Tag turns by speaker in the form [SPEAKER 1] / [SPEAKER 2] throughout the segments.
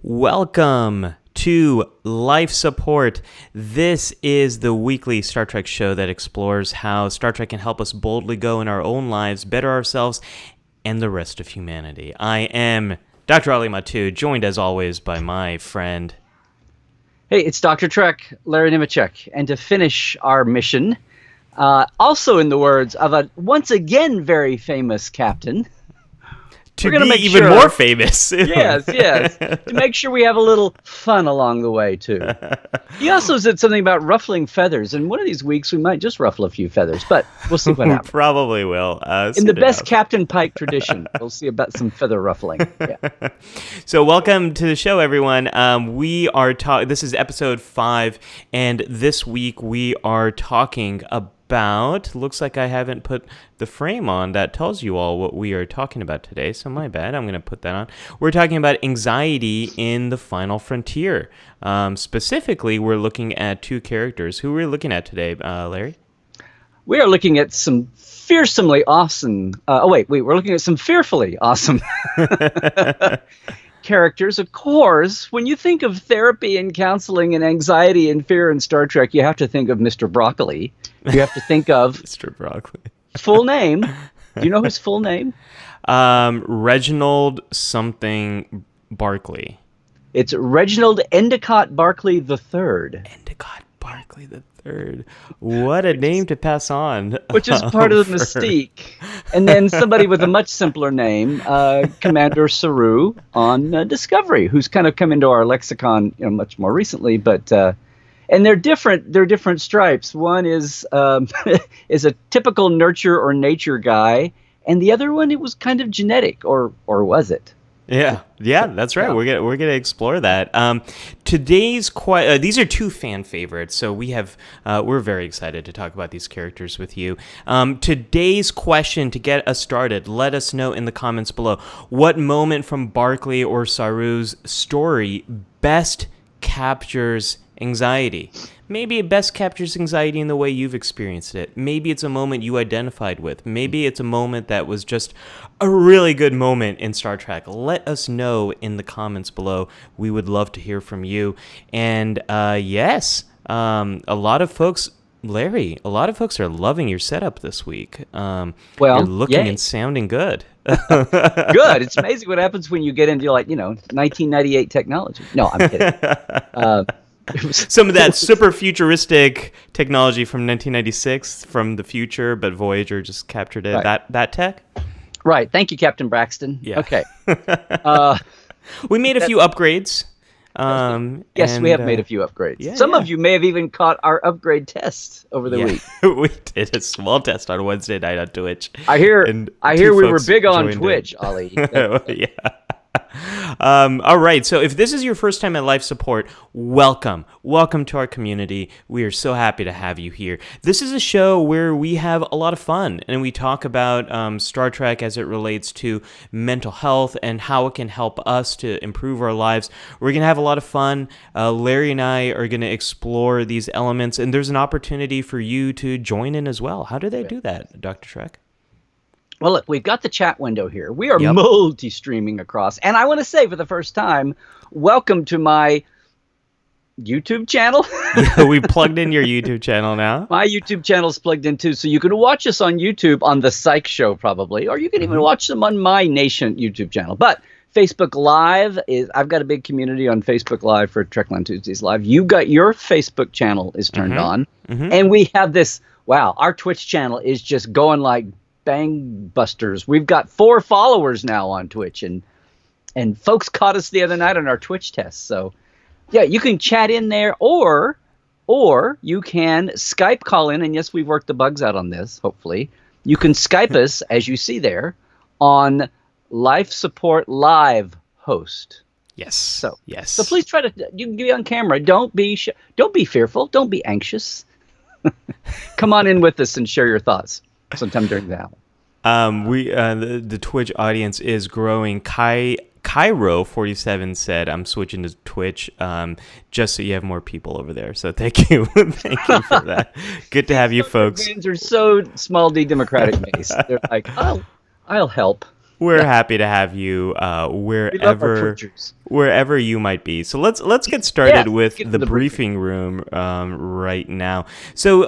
[SPEAKER 1] Welcome to Life Support. This is the weekly Star Trek show that explores how Star Trek can help us boldly go in our own lives, better ourselves, and the rest of humanity. I am Dr. Ali Mattu, joined as always by my friend.
[SPEAKER 2] Hey, it's Dr. Trek, Larry Nemecek. And to finish our mission, also in the words of a once again very famous captain,
[SPEAKER 1] To be even more famous.
[SPEAKER 2] Yes. To make sure we have a little fun along the way, too. He also said something about ruffling feathers, and one of these weeks we might just ruffle a few feathers, but we'll see what happens.
[SPEAKER 1] Probably will.
[SPEAKER 2] In the best Captain Pike tradition, we'll see about some feather ruffling. Yeah.
[SPEAKER 1] So welcome to the show, everyone. We are this is episode 5, and this week we are talking about, looks like I haven't put the frame on that tells you all what we are talking about today, so my bad. I'm going to put that on. We're talking about anxiety in the Final Frontier. Specifically, we're looking at two characters. Who are we looking at today, Larry?
[SPEAKER 2] We are looking at some fearsomely awesome... we're looking at some fearfully awesome characters. Of course, when you think of therapy and counseling and anxiety and fear in Star Trek, you have to think of Mr. Broccoli. You have to think of
[SPEAKER 1] Mr. Broccoli.
[SPEAKER 2] Full name. Do you know his full name?
[SPEAKER 1] Reginald something Barclay.
[SPEAKER 2] It's Reginald Endicott Barclay III.
[SPEAKER 1] Endicott Barclay III. What a name to pass on.
[SPEAKER 2] Which is part of the mystique. And then somebody with a much simpler name, Commander Saru on Discovery, who's kind of come into our lexicon much more recently, but... And they're different. They're different stripes. One is is a typical nurture or nature guy, and the other one, it was kind of genetic, or was it?
[SPEAKER 1] Yeah, that's right. Yeah. We're gonna explore that. Today's these are two fan favorites, so we're very excited to talk about these characters with you. Today's question to get us started, let us know in the comments below what moment from Barclay or Saru's story best captures anxiety. Maybe it best captures anxiety in the way you've experienced it. Maybe it's a moment you identified with. Maybe it's a moment that was just a really good moment in Star Trek. Let us know in the comments below. We would love to hear from you. And a lot of folks, Larry, are loving your setup this week. You're looking and sounding good.
[SPEAKER 2] Good. It's amazing what happens when you get into 1998 technology. No, I'm kidding.
[SPEAKER 1] Some of that super futuristic technology from 1996 from the future, but Voyager just captured it. Right. That tech?
[SPEAKER 2] Right. Thank you, Captain Braxton.
[SPEAKER 1] Yeah.
[SPEAKER 2] Okay.
[SPEAKER 1] We made a few upgrades.
[SPEAKER 2] Yes, we have made a few upgrades.
[SPEAKER 1] Yeah,
[SPEAKER 2] Some of you may have even caught our upgrade test over the week.
[SPEAKER 1] We did a small test on Wednesday night on Twitch.
[SPEAKER 2] I hear we were big on Twitch, Ali.
[SPEAKER 1] Yeah. All right, so if this is your first time at Life Support, welcome to our community. We are so happy to have you here. This is a show where we have a lot of fun, and we talk about Star Trek as it relates to mental health and how it can help us to improve our lives. We're going to have a lot of fun. Larry and I are going to explore these elements, and there's an opportunity for you to join in as well. How do they do that, Dr. Trek?
[SPEAKER 2] Well, look, we've got the chat window here. We are multi-streaming across. And I want to say for the first time, welcome to my YouTube channel.
[SPEAKER 1] We plugged in your YouTube channel now.
[SPEAKER 2] My YouTube channel's plugged in too. So you can watch us on YouTube on the Psych Show probably, or you can even watch them on my Nation YouTube channel. But Facebook Live I've got a big community on Facebook Live for Trekland Tuesdays Live. You got your Facebook channel is turned on. And we have this, our Twitch channel is just going like bang busters. We've got 4 followers now on Twitch, and folks caught us the other night on our Twitch test. So yeah, you can chat in there, or you can Skype call in, and yes, we've worked the bugs out on this, hopefully. You can Skype us, as you see there, on Life Support Live host.
[SPEAKER 1] Yes.
[SPEAKER 2] So
[SPEAKER 1] yes.
[SPEAKER 2] Please try to, you can be on camera. Don't be fearful. Don't be anxious. Come on in with us and share your thoughts sometime during the hour.
[SPEAKER 1] The Twitch audience is growing. Cairo47 said, "I'm switching to Twitch, just so you have more people over there." So thank you, thank you for that. Good to have you, folks.
[SPEAKER 2] Fans are so small D democratic base. They're like, I'll help.
[SPEAKER 1] we're happy to have you wherever you might be. So let's get started with the briefing room right now. So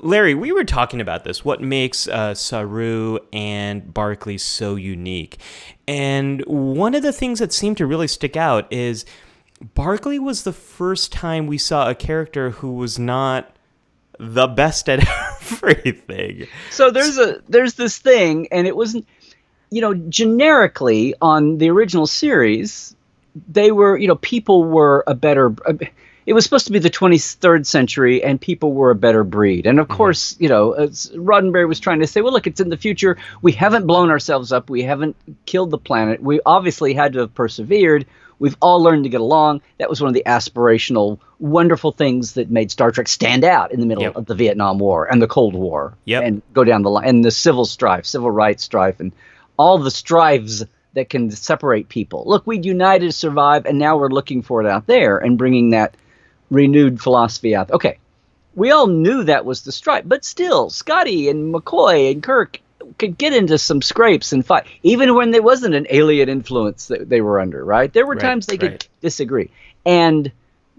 [SPEAKER 1] Larry, we were talking about this. What makes Saru and Barclay so unique? And one of the things that seemed to really stick out is Barclay was the first time we saw a character who was not the best at everything.
[SPEAKER 2] So there's this thing, and it wasn't, generically on the original series, they were, people were a better. It was supposed to be the 23rd century, and people were a better breed. And of course, as Roddenberry was trying to say, well, look, it's in the future. We haven't blown ourselves up. We haven't killed the planet. We obviously had to have persevered. We've all learned to get along. That was one of the aspirational, wonderful things that made Star Trek stand out in the middle of the Vietnam War and the Cold War, and go down the line, and the civil rights strife, and all the strives that can separate people. Look, we'd united to survive, and now we're looking for it out there and bringing that renewed philosophy out. Okay, we all knew that was the strife, but still, Scotty and McCoy and Kirk could get into some scrapes and fight, even when there wasn't an alien influence that they were under, right? There were times they could disagree. And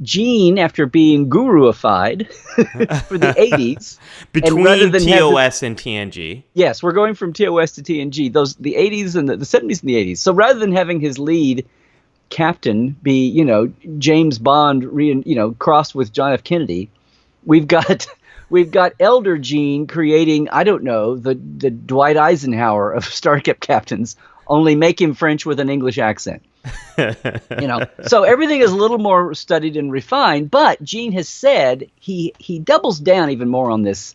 [SPEAKER 2] Gene, after being guruified for the 80s.
[SPEAKER 1] Between TOS and TNG.
[SPEAKER 2] Yes, we're going from TOS to TNG. The 80s and the 70s and the 80s. So rather than having his lead captain be, James Bond, crossed with John F. Kennedy, we've got Elder Gene creating, I don't know, the Dwight Eisenhower of Starship captains, only make him French with an English accent. So everything is a little more studied and refined, but Gene has said he doubles down even more on this,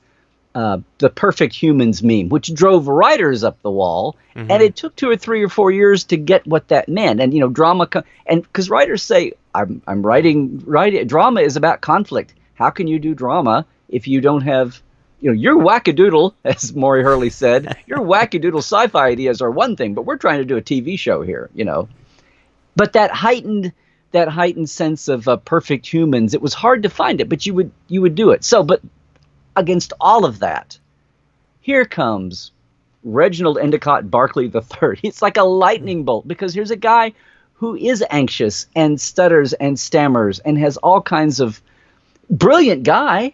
[SPEAKER 2] the perfect humans meme, which drove writers up the wall, and it took 2 or 3 or 4 years to get what that meant. And, drama, and because writers say, I'm writing, drama is about conflict. How can you do drama if you don't have, your wackadoodle, as Maury Hurley said, your wackadoodle sci-fi ideas are one thing, but we're trying to do a TV show here, But that heightened sense of perfect humans, it was hard to find it, but you would do it. So, but against all of that, here comes Reginald Endicott Barclay III. It's like a lightning bolt, because here's a guy who is anxious and stutters and stammers and has all kinds of brilliant guy.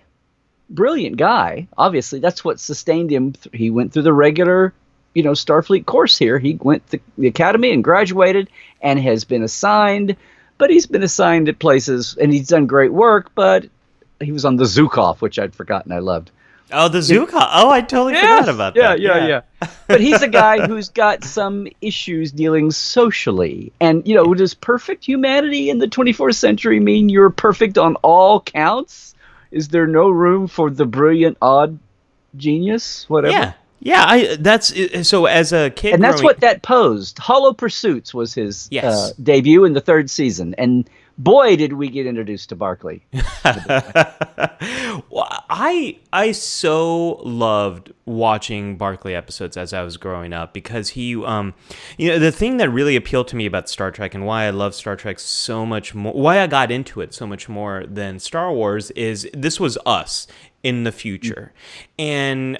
[SPEAKER 2] Obviously, that's what sustained him. He went through the regular, Starfleet course here. He went to the academy and graduated and has been assigned, but he's been assigned at places and he's done great work, but he was on the Zukov, which I'd forgotten I loved.
[SPEAKER 1] Oh, the Zukov. Oh, I totally forgot about that.
[SPEAKER 2] Yeah. But he's a guy who's got some issues dealing socially. And, does perfect humanity in the 24th century mean you're perfect on all counts? Is there no room for the brilliant, odd genius? Whatever.
[SPEAKER 1] Yeah. That's so. As a kid,
[SPEAKER 2] and that's what that posed. Hollow Pursuits was his debut in the 3rd season, and boy, did we get introduced to Barclay.
[SPEAKER 1] Well, I so loved watching Barclay episodes as I was growing up, because he, the thing that really appealed to me about Star Trek and why I love Star Trek so much more, why I got into it so much more than Star Wars, is this was us in the future. And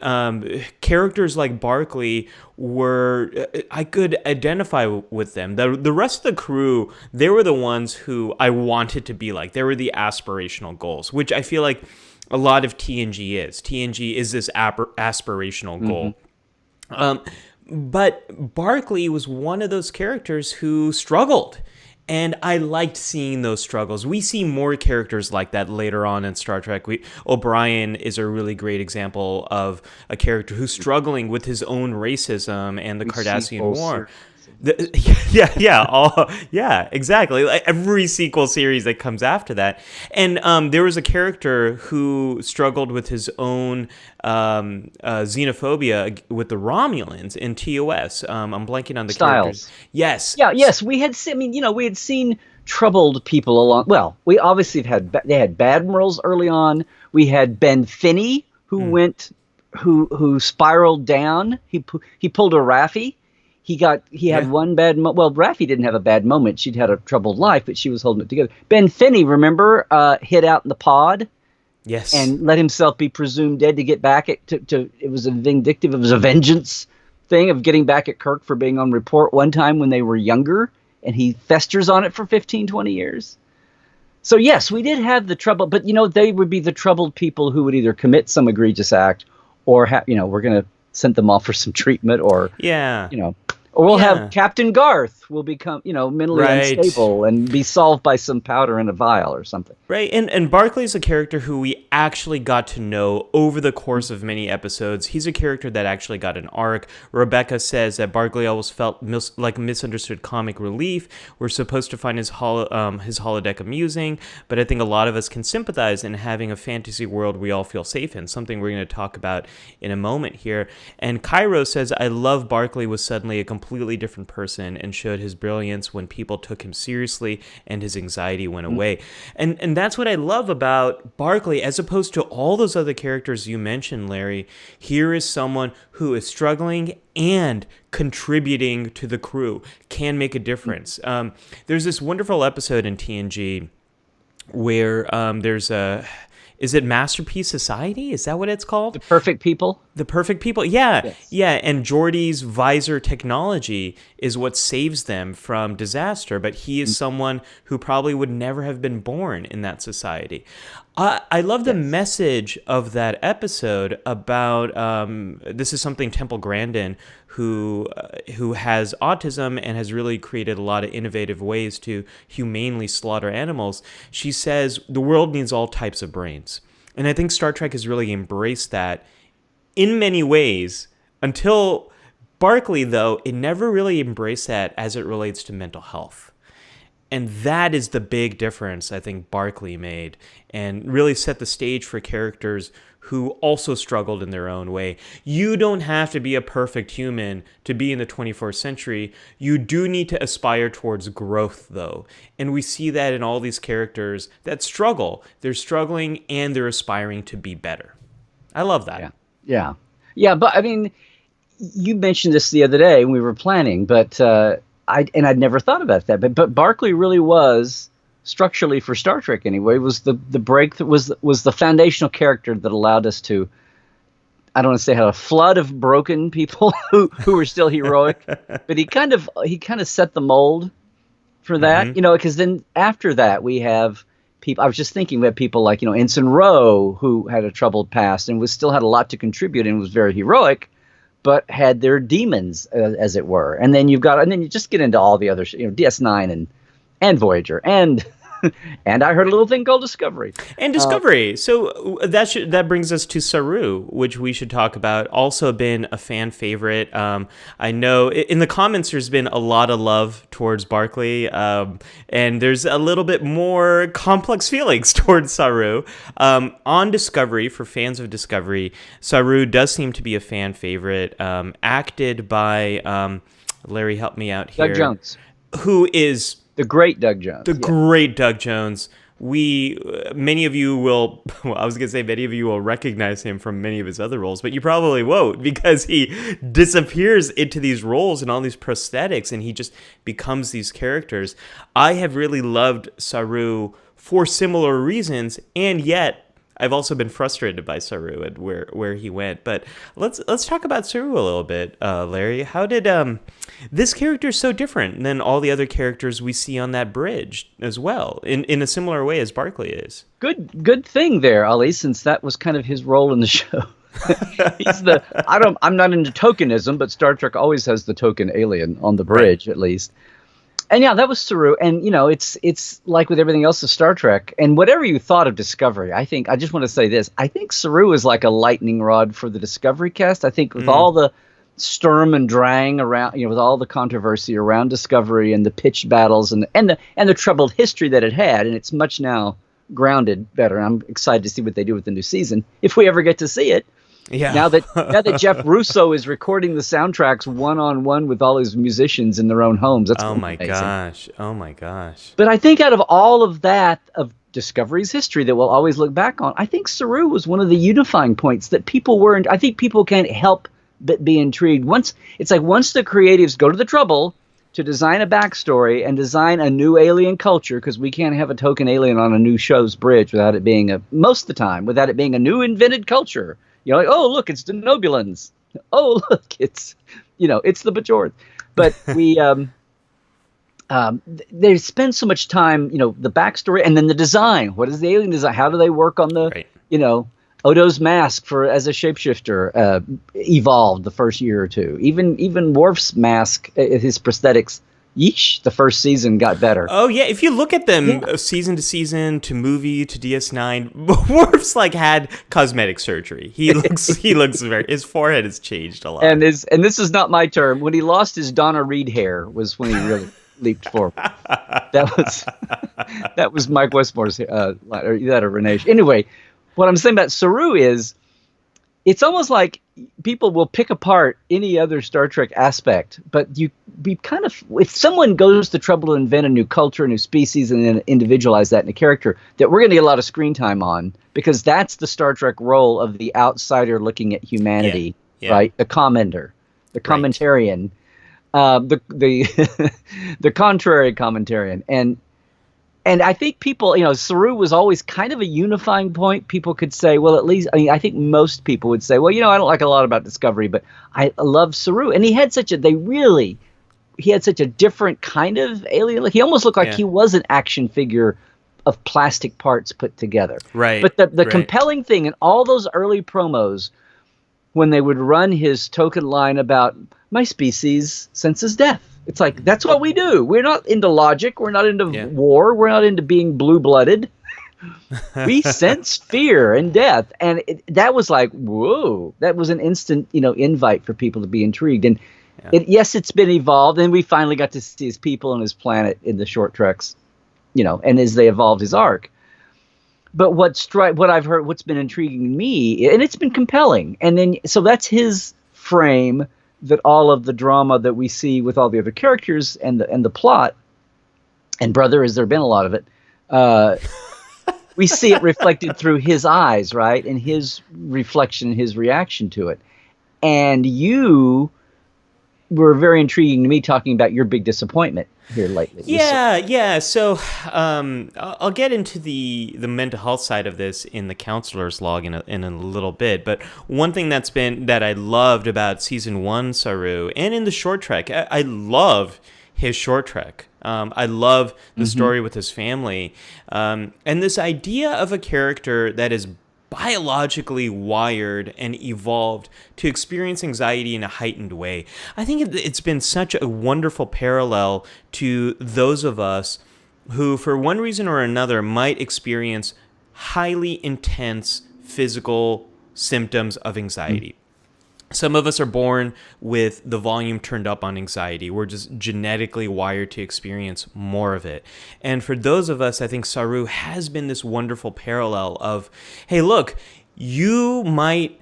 [SPEAKER 1] characters like Barclay I could identify with them. The rest of the crew, they were the ones who I wanted to be like. They were the aspirational goals, which I feel like a lot of TNG is. TNG is this aspirational goal. But Barclay was one of those characters who struggled. And I liked seeing those struggles. We see more characters like that later on in Star Trek. O'Brien is a really great example of a character who's struggling with his own racism and the Cardassian War. Exactly. Like every sequel series that comes after that. And there was a character who struggled with his own xenophobia with the Romulans in TOS. I'm blanking on the characters. Yes.
[SPEAKER 2] Yes. We had seen troubled people along. Well, we obviously they had Badmirals early on. We had Ben Finney who spiraled down. He pulled a Raffi. He had one bad moment. Well, Raffi didn't have a bad moment. She'd had a troubled life, but she was holding it together. Ben Finney, remember, hid out in the pod.
[SPEAKER 1] Yes.
[SPEAKER 2] And let himself be presumed dead to get back. It was a vindictive. It was a vengeance thing of getting back at Kirk for being on report one time when they were younger, and he festers on it for 15, 20 years. So yes, we did have the trouble, but they would be the troubled people who would either commit some egregious act or we're going to send them off for some treatment, or or we'll have Captain Garth will become, mentally unstable and be solved by some powder in a vial or something.
[SPEAKER 1] Right, and Barclay's a character who we actually got to know over the course of many episodes. He's a character that actually got an arc. Rebecca says that Barclay always felt like misunderstood comic relief. We're supposed to find his holodeck amusing, but I think a lot of us can sympathize in having a fantasy world we all feel safe in, something we're going to talk about in a moment here. And Cairo says, I love Barclay was suddenly a completely different person and showed his brilliance when people took him seriously and his anxiety went away. And that's what I love about Barclay, as opposed to all those other characters you mentioned, Larry. Here is someone who is struggling and contributing to the crew, can make a difference. There's this wonderful episode in TNG where there's a... Is it Masterpiece Society? Is that what it's called?
[SPEAKER 2] The Perfect People?
[SPEAKER 1] The Perfect People, yeah.
[SPEAKER 2] Yes.
[SPEAKER 1] Yeah, and Geordi's visor technology is what saves them from disaster, but he is someone who probably would never have been born in that society. I love the message of that episode about, this is something Temple Grandin, who has autism and has really created a lot of innovative ways to humanely slaughter animals. She says the world needs all types of brains. And I think Star Trek has really embraced that in many ways, until Barclay, though, it never really embraced that as it relates to mental health. And that is the big difference I think Barclay made, and really set the stage for characters who also struggled in their own way. You don't have to be a perfect human to be in the 21st century. You do need to aspire towards growth, though. And we see that in all these characters that struggle. They're struggling and they're aspiring to be better. I love that.
[SPEAKER 2] Yeah, but I mean, you mentioned this the other day when we were planning, but I'd never thought about that. But Barclay really was, structurally for Star Trek anyway, was the break that was the foundational character that allowed us to, I don't want to say had a flood of broken people who were still heroic, but he kind of set the mold for that, because then after that we have people. I was just thinking we have people like Ensign Rowe, who had a troubled past and still had a lot to contribute and was very heroic, but had their demons, as it were. And then you just get into all the other, DS9 and Voyager and I heard a little thing called Discovery. And
[SPEAKER 1] Discovery. So that brings us to Saru, which we should talk about. Also been a fan favorite. I know in the comments there's been a lot of love towards Barclay, and there's a little bit more complex feelings towards Saru. On Discovery, for fans of Discovery, Saru does seem to be a fan favorite. Acted by Larry, help me out here.
[SPEAKER 2] Doug Jones.
[SPEAKER 1] Who is...
[SPEAKER 2] The great Doug Jones.
[SPEAKER 1] Great Doug Jones. Many of you will, well, I was going to say many of you will recognize him from many of his other roles, but you probably won't, because he disappears into these roles and all these prosthetics, and he just becomes these characters. I have really loved Saru for similar reasons, and yet I've also been frustrated by Saru and where he went. But let's talk about Saru a little bit, Larry. How did this character is so different than all the other characters we see on that bridge as well, in a similar way as Barclay is?
[SPEAKER 2] Good thing there, Ali, since that was kind of his role in the show. I'm not into tokenism, but Star Trek always has the token alien on the bridge, at least. And yeah, that was Saru. And, it's like with everything else of Star Trek. And whatever you thought of Discovery, I just want to say this. I think Saru is like a lightning rod for the Discovery cast. I think with all the Sturm and Drang around, with all the controversy around Discovery and the pitched battles and the troubled history that it had, and it's much now grounded better. I'm excited to see what they do with the new season, if we ever get to see it. Yeah. Now that Jeff Russo is recording the soundtracks one-on-one with all his musicians in their own homes. That's amazing.
[SPEAKER 1] Oh my gosh.
[SPEAKER 2] But I think out of all of that, of Discovery's history that we'll always look back on, I think Saru was one of the unifying points that people weren't. I think people can't help but be intrigued. Once the creatives go to the trouble to design a backstory and design a new alien culture, because we can't have a token alien on a new show's bridge without it being a new invented culture. Like, oh, look, it's Denobulans. Oh, look, it's it's the Bajorans. But they spend so much time, the backstory and then the design. What is the alien design? How do they work on the, Odo's mask as a shapeshifter evolved the first year or two. Even Worf's mask, his prosthetics, the first season got better.
[SPEAKER 1] Oh yeah, if you look at them season to season, to movie, to DS9, Worf's had cosmetic surgery. He looks his forehead has changed a lot.
[SPEAKER 2] And this is not my term. When he lost his Donna Reed hair was when he really leaped forward. That was Mike Westmore's or Renee. Anyway, what I'm saying about Saru is, it's almost like people will pick apart any other Star Trek aspect, but if someone goes to trouble to invent a new culture, a new species, and then individualize that in a character, that we're going to get a lot of screen time on, because that's the Star Trek role of the outsider looking at humanity, right? The commenter, the commentarian, the the contrary commentarian, and I think people, Saru was always kind of a unifying point. People could say, well, at least, I think most people would say, well, I don't like a lot about Discovery, but I love Saru. And he had such a different kind of alien. Like, he almost looked like he was an action figure of plastic parts put together.
[SPEAKER 1] Right.
[SPEAKER 2] But the compelling thing in all those early promos, when they would run his token line about my species senses death. It's like, that's what we do. We're not into logic. We're not into war. We're not into being blue-blooded. We sense fear and death. And that was like, whoa. That was an instant, invite for people to be intrigued. And it's been evolved. And we finally got to see his people and his planet in the short treks, and as they evolved his arc. But what I've heard, what's been intriguing me, and it's been compelling. And then, so that's his frame, that all of the drama that we see with all the other characters and the plot, and brother, has there been a lot of it, we see it reflected through his eyes, right? And his reflection, his reaction to it. And you were very intriguing to me, talking about your big disappointment here lately.
[SPEAKER 1] Yeah. So I'll get into the mental health side of this in the counselor's log in a little bit. But one thing that I loved about season 1 Saru, and in the short trek, I love his short trek. I love the story with his family, and this idea of a character that is biologically wired and evolved to experience anxiety in a heightened way. I think it's been such a wonderful parallel to those of us who, for one reason or another, might experience highly intense physical symptoms of anxiety. Some of us are born with the volume turned up on anxiety. We're just genetically wired to experience more of it. And for those of us, I think Saru has been this wonderful parallel of, hey, look, you might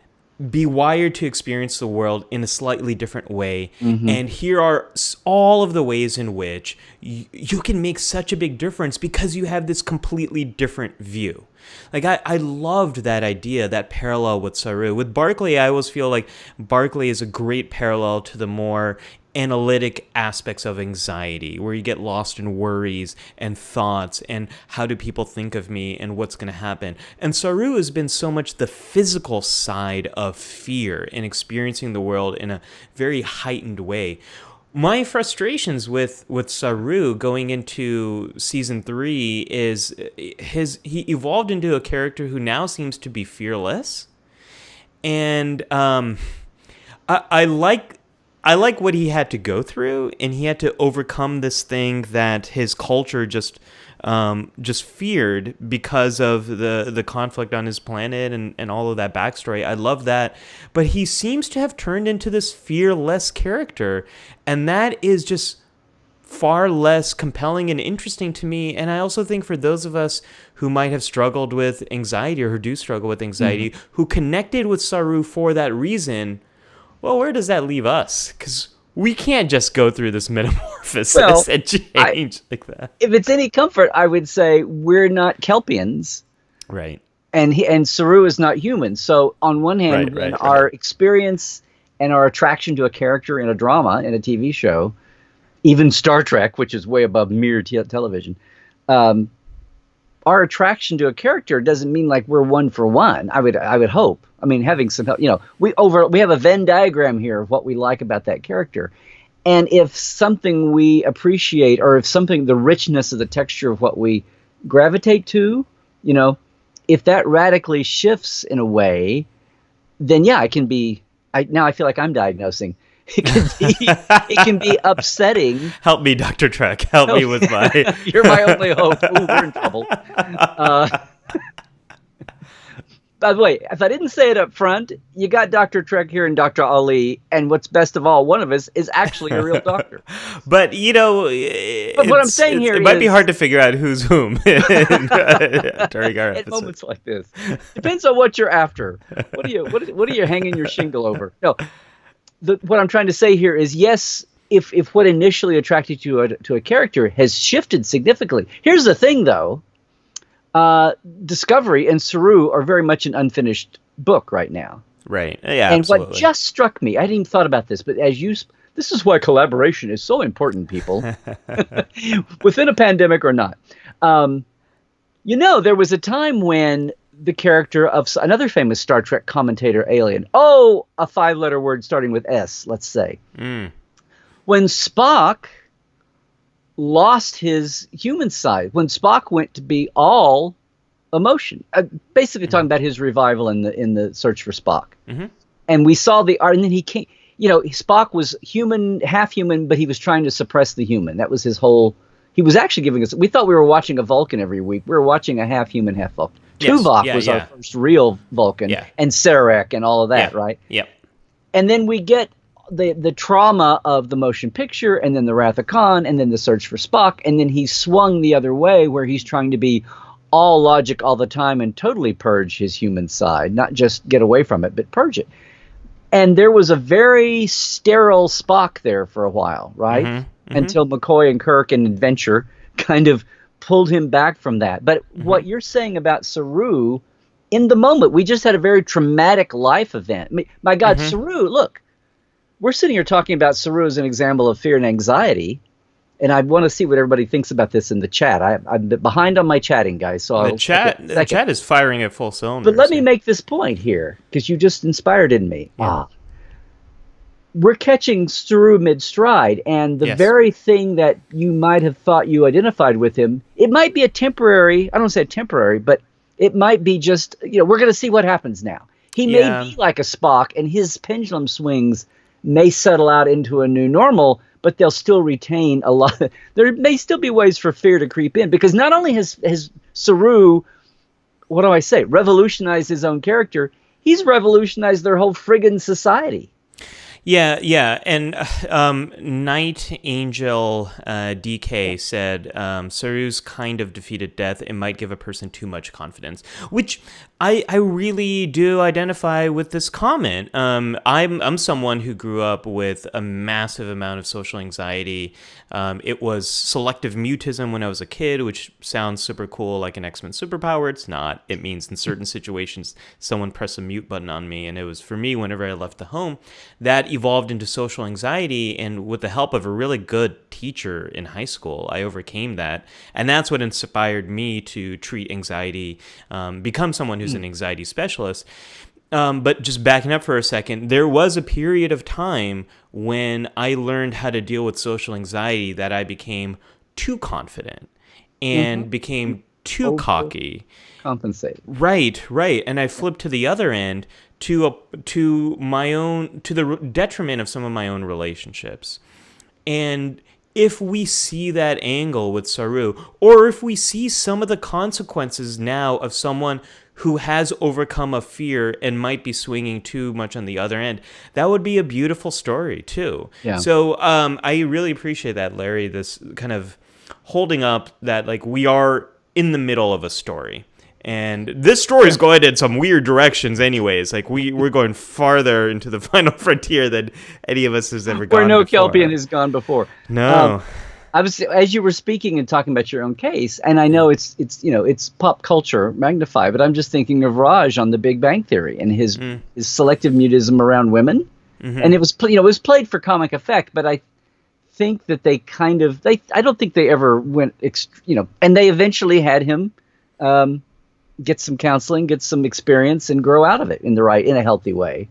[SPEAKER 1] be wired to experience the world in a slightly different way. And here are all of the ways in which you can make such a big difference because you have this completely different view. Like, I loved that idea, that parallel with Saru. With Barclay, I always feel like Barclay is a great parallel to the more analytic aspects of anxiety, where you get lost in worries and thoughts and how do people think of me and what's going to happen. And Saru has been so much the physical side of fear and experiencing the world in a very heightened way. My frustrations with Saru going into season 3 is he evolved into a character who now seems to be fearless, and I like what he had to go through, and he had to overcome this thing that his culture just feared because of the conflict on his planet and all of that backstory. I love that. But he seems to have turned into this fearless character, and that is just far less compelling and interesting to me. And I also think for those of us who might have struggled with anxiety, or who do struggle with anxiety, who connected with Saru for that reason, well, where does that leave us? Because we can't just go through this metamorphosis and change like that.
[SPEAKER 2] If it's any comfort, I would say we're not Kelpians.
[SPEAKER 1] Right.
[SPEAKER 2] And Saru is not human. So on one hand, our experience and our attraction to a character in a drama, in a TV show, even Star Trek, which is way above mere television, our attraction to a character doesn't mean like we're one for one. I would hope. I mean, having some help, we have a Venn diagram here of what we like about that character. And if something we appreciate, or if something, the richness of the texture of what we gravitate to, if that radically shifts in a way, then yeah, it can be, now I feel like I'm diagnosing. It can be upsetting.
[SPEAKER 1] Help me, Dr. Trek. Help me with my...
[SPEAKER 2] You're my only hope. Ooh, we're in trouble. By the way, if I didn't say it up front, you got Dr. Trek here and Dr. Ali, and what's best of all, one of us is actually a real doctor.
[SPEAKER 1] But,
[SPEAKER 2] but what I'm saying here
[SPEAKER 1] it might be hard to figure out who's whom during our
[SPEAKER 2] at moments like this. Depends on what you're after. What are you hanging your shingle over? No, what I'm trying to say here is, yes, if what initially attracted you to a character has shifted significantly. Here's the thing, though. Discovery and Saru are very much an unfinished book right now.
[SPEAKER 1] Right. Yeah,
[SPEAKER 2] and
[SPEAKER 1] absolutely.
[SPEAKER 2] what just struck me, I hadn't even thought about this, but this is why collaboration is so important, people, within a pandemic or not. There was a time when the character of another famous Star Trek commentator alien, a 5-letter word starting with S, let's say, when Spock lost his human side, when Spock went to be all emotion, basically talking about his revival in the Search for Spock. And we saw the art, and then he came, Spock was human, half human, but he was trying to suppress the human. That was his whole, he was actually giving us, we thought we were watching a Vulcan every week. We were watching a half human, half Vulcan.
[SPEAKER 1] Yes.
[SPEAKER 2] Tuvok was our first real Vulcan, and Sarek and all of that, right?
[SPEAKER 1] Yep.
[SPEAKER 2] And then we get the trauma of the motion picture, and then the Wrath of Khan, and then the Search for Spock, and then he swung the other way where he's trying to be all logic all the time and totally purge his human side, not just get away from it, but purge it. And there was a very sterile Spock there for a while, right? Until McCoy and Kirk and Adventure kind of pulled him back from that. But what you're saying about Saru, in the moment, we just had a very traumatic life event. I mean, my God, Saru, look, we're sitting here talking about Saru as an example of fear and anxiety, and I want to see what everybody thinks about this in the chat. I'm behind on my chatting, guys. So
[SPEAKER 1] the chat is firing at full cylinders.
[SPEAKER 2] But let me make this point here, because you just inspired in me. Yeah. We're catching Saru mid-stride, and the very thing that you might have thought you identified with him, it might be a temporary, I don't say temporary, but it might be just, we're going to see what happens now. He may be like a Spock, and his pendulum swings may settle out into a new normal, but they'll still retain a lot. There may still be ways for fear to creep in, because not only has Saru, revolutionized his own character, he's revolutionized their whole friggin' society.
[SPEAKER 1] Yeah, and Night Angel DK said Saru's kind of defeated death. It might give a person too much confidence, which I really do identify with this comment. I'm someone who grew up with a massive amount of social anxiety. It was selective mutism when I was a kid, which sounds super cool, like an X-Men superpower. It's not. It means in certain situations, someone pressed a mute button on me, and it was for me whenever I left the home. That evolved into social anxiety, and with the help of a really good teacher in high school, I overcame that, and that's what inspired me to treat anxiety, become someone who's an anxiety specialist. But just backing up for a second, there was a period of time when I learned how to deal with social anxiety that I became too confident and became too cocky.
[SPEAKER 2] Compensated.
[SPEAKER 1] Right. And I flipped to the other end to the detriment of some of my own relationships. And if we see that angle with Saru, or if we see some of the consequences now of someone who has overcome a fear and might be swinging too much on the other end, that would be a beautiful story too. Yeah. So I really appreciate that, Larry, this kind of holding up that like we are in the middle of a story. And this story is going in some weird directions anyways. Like we're going farther into the final frontier than any of us has ever gone
[SPEAKER 2] where no
[SPEAKER 1] before.
[SPEAKER 2] Kelpian has gone before.
[SPEAKER 1] No.
[SPEAKER 2] I was, as you were speaking and talking about your own case, and I know it's pop culture magnified, but I'm just thinking of Raj on The Big Bang Theory and his selective mutism around women. And it was played for comic effect, but I think that I don't think they ever went and they eventually had him get some counseling, get some experience, and grow out of it in a healthy way.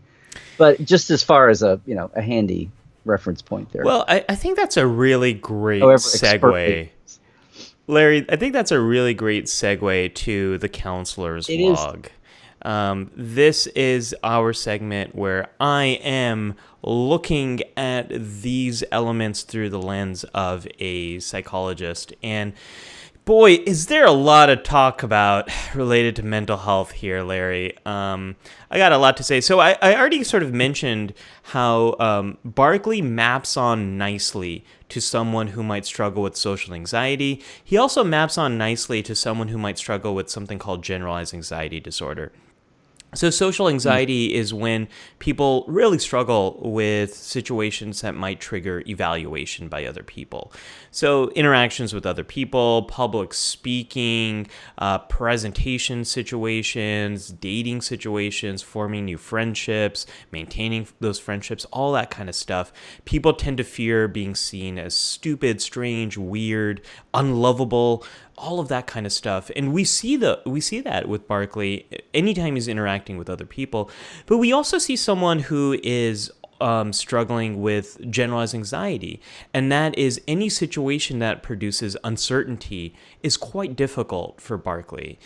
[SPEAKER 2] But just as far as a handy reference point there.
[SPEAKER 1] Well, I think that's a really great
[SPEAKER 2] However
[SPEAKER 1] segue. Larry, I think that's a really great segue to the counselor's log. This is our segment where I am looking at these elements through the lens of a psychologist. And boy, is there a lot of talk about related to mental health here, Larry. I got a lot to say. So I already sort of mentioned how Barclay maps on nicely to someone who might struggle with social anxiety. He also maps on nicely to someone who might struggle with something called generalized anxiety disorder. So social anxiety is when people really struggle with situations that might trigger evaluation by other people. So interactions with other people, public speaking, presentation situations, dating situations, forming new friendships, maintaining those friendships, all that kind of stuff. People tend to fear being seen as stupid, strange, weird, unlovable, all of that kind of stuff. And we see that with Barclay anytime he's interacting with other people. But we also see someone who is struggling with generalized anxiety, and that is any situation that produces uncertainty is quite difficult for Barclay.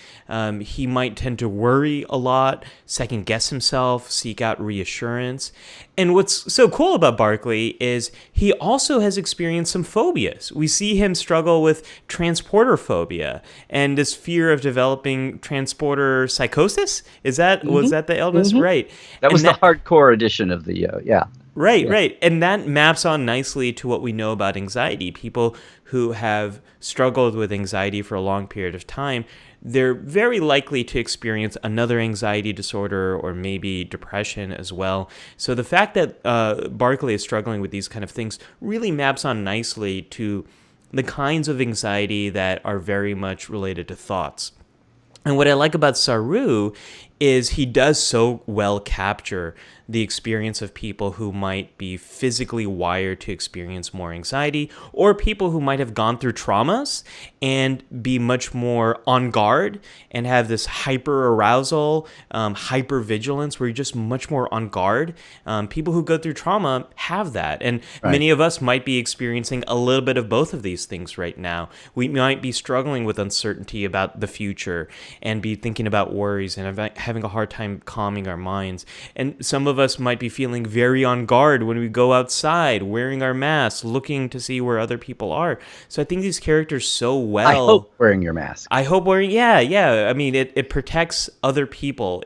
[SPEAKER 1] He might tend to worry a lot, second guess himself, seek out reassurance. And what's so cool about Barclay is he also has experienced some phobias. We see him struggle with transporter phobia and this fear of developing transporter psychosis. Was that the illness?
[SPEAKER 2] Mm-hmm.
[SPEAKER 1] Right.
[SPEAKER 2] That was the hardcore edition of the
[SPEAKER 1] Right. And that maps on nicely to what we know about anxiety. People who have struggled with anxiety for a long period of time, they're very likely to experience another anxiety disorder or maybe depression as well. So the fact that Barclay is struggling with these kind of things really maps on nicely to the kinds of anxiety that are very much related to thoughts. And what I like about Saru is he does so well capture the experience of people who might be physically wired to experience more anxiety, or people who might have gone through traumas and be much more on guard and have this hyper arousal, hyper vigilance, where you're just much more on guard. People who go through trauma have that. And many of us might be experiencing a little bit of both of these things right now. We might be struggling with uncertainty about the future and be thinking about worries and having a hard time calming our minds. And some of us might be feeling very on guard when we go outside, wearing our masks, looking to see where other people are. So I think these characters so well.
[SPEAKER 2] I hope wearing your mask.
[SPEAKER 1] I hope wearing, yeah. I mean, it protects other people.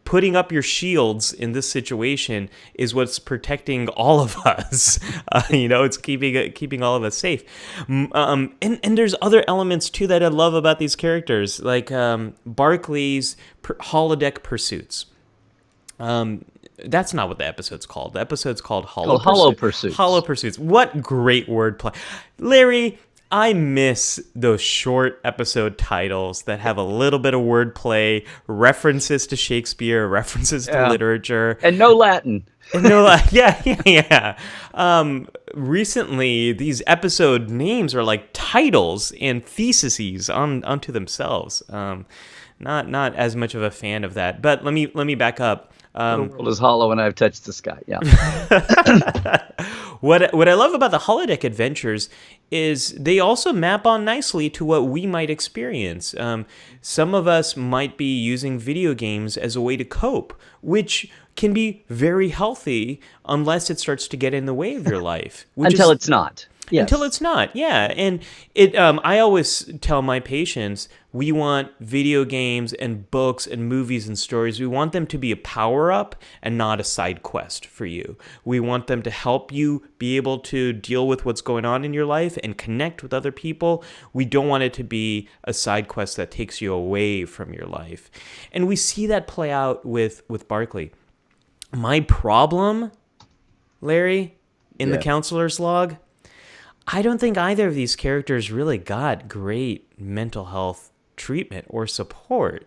[SPEAKER 1] Putting up your shields in this situation is what's protecting all of us. It's keeping all of us safe. And there's other elements too that I love about these characters, like Barclay's holodeck pursuits. That's not what the episode's called. The episode's called
[SPEAKER 2] Hollow Pursuits.
[SPEAKER 1] Hollow Pursuits. What great wordplay. Larry, I miss those short episode titles that have a little bit of wordplay, references to Shakespeare, references to literature.
[SPEAKER 2] And no Latin.
[SPEAKER 1] Yeah. Recently, these episode names are like titles and theses onto themselves. Not as much of a fan of that. But let me back up.
[SPEAKER 2] The world is hollow and I've touched the sky. Yeah.
[SPEAKER 1] What I love about the holodeck adventures is they also map on nicely to what we might experience. Some of us might be using video games as a way to cope, which can be very healthy unless it starts to get in the way of your life.
[SPEAKER 2] Until it's not. Yes.
[SPEAKER 1] Until it's not, yeah. And I always tell my patients, we want video games and books and movies and stories. We want them to be a power-up and not a side quest for you. We want them to help you be able to deal with what's going on in your life and connect with other people. We don't want it to be a side quest that takes you away from your life. And we see that play out with Barclay. My problem, Larry, in the counselor's log, I don't think either of these characters really got great mental health treatment or support.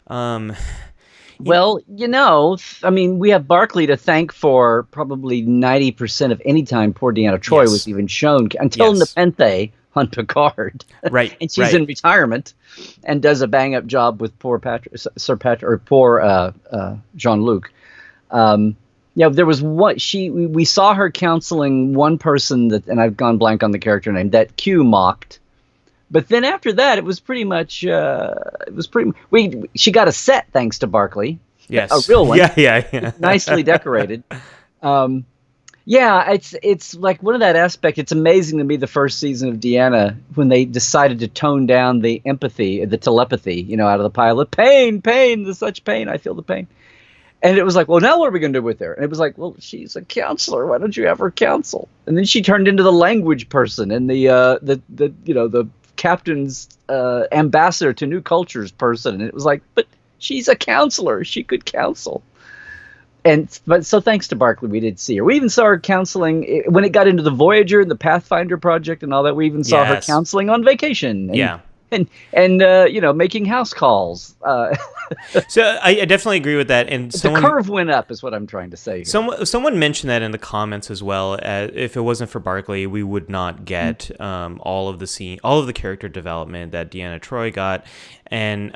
[SPEAKER 2] Well, we have Barclay to thank for probably 90% of any time poor Deanna Troi was even shown until Nepenthe on Picard.
[SPEAKER 1] Right.
[SPEAKER 2] And she's in retirement and does a bang up job with poor Jean-Luc. There was we saw her counseling one person and I've gone blank on the character name, that Q mocked. But then after that, it was pretty much, she got a set thanks to Barclay.
[SPEAKER 1] Yes.
[SPEAKER 2] A real one.
[SPEAKER 1] Yeah.
[SPEAKER 2] Nicely decorated. It's like one of that aspect. It's amazing to me, the first season of Deanna, when they decided to tone down the empathy, the telepathy, out of the pilot. Pain, there's such pain. I feel the pain. And it was like, well, now what are we going to do with her? And it was like, well, she's a counselor. Why don't you have her counsel? And then she turned into the language person and the captain's ambassador to new cultures person. And it was like, but she's a counselor. She could counsel. But thanks to Barclay, we did see her. We even saw her counseling when it got into the Voyager and the Pathfinder project and all that. We even saw her counseling on vacation. And making house calls.
[SPEAKER 1] So I definitely agree with that. And
[SPEAKER 2] the curve went up, is what I'm trying to say here.
[SPEAKER 1] Someone mentioned that in the comments as well. If it wasn't for Barclay, we would not get all of the character development that Deanna Troi got. And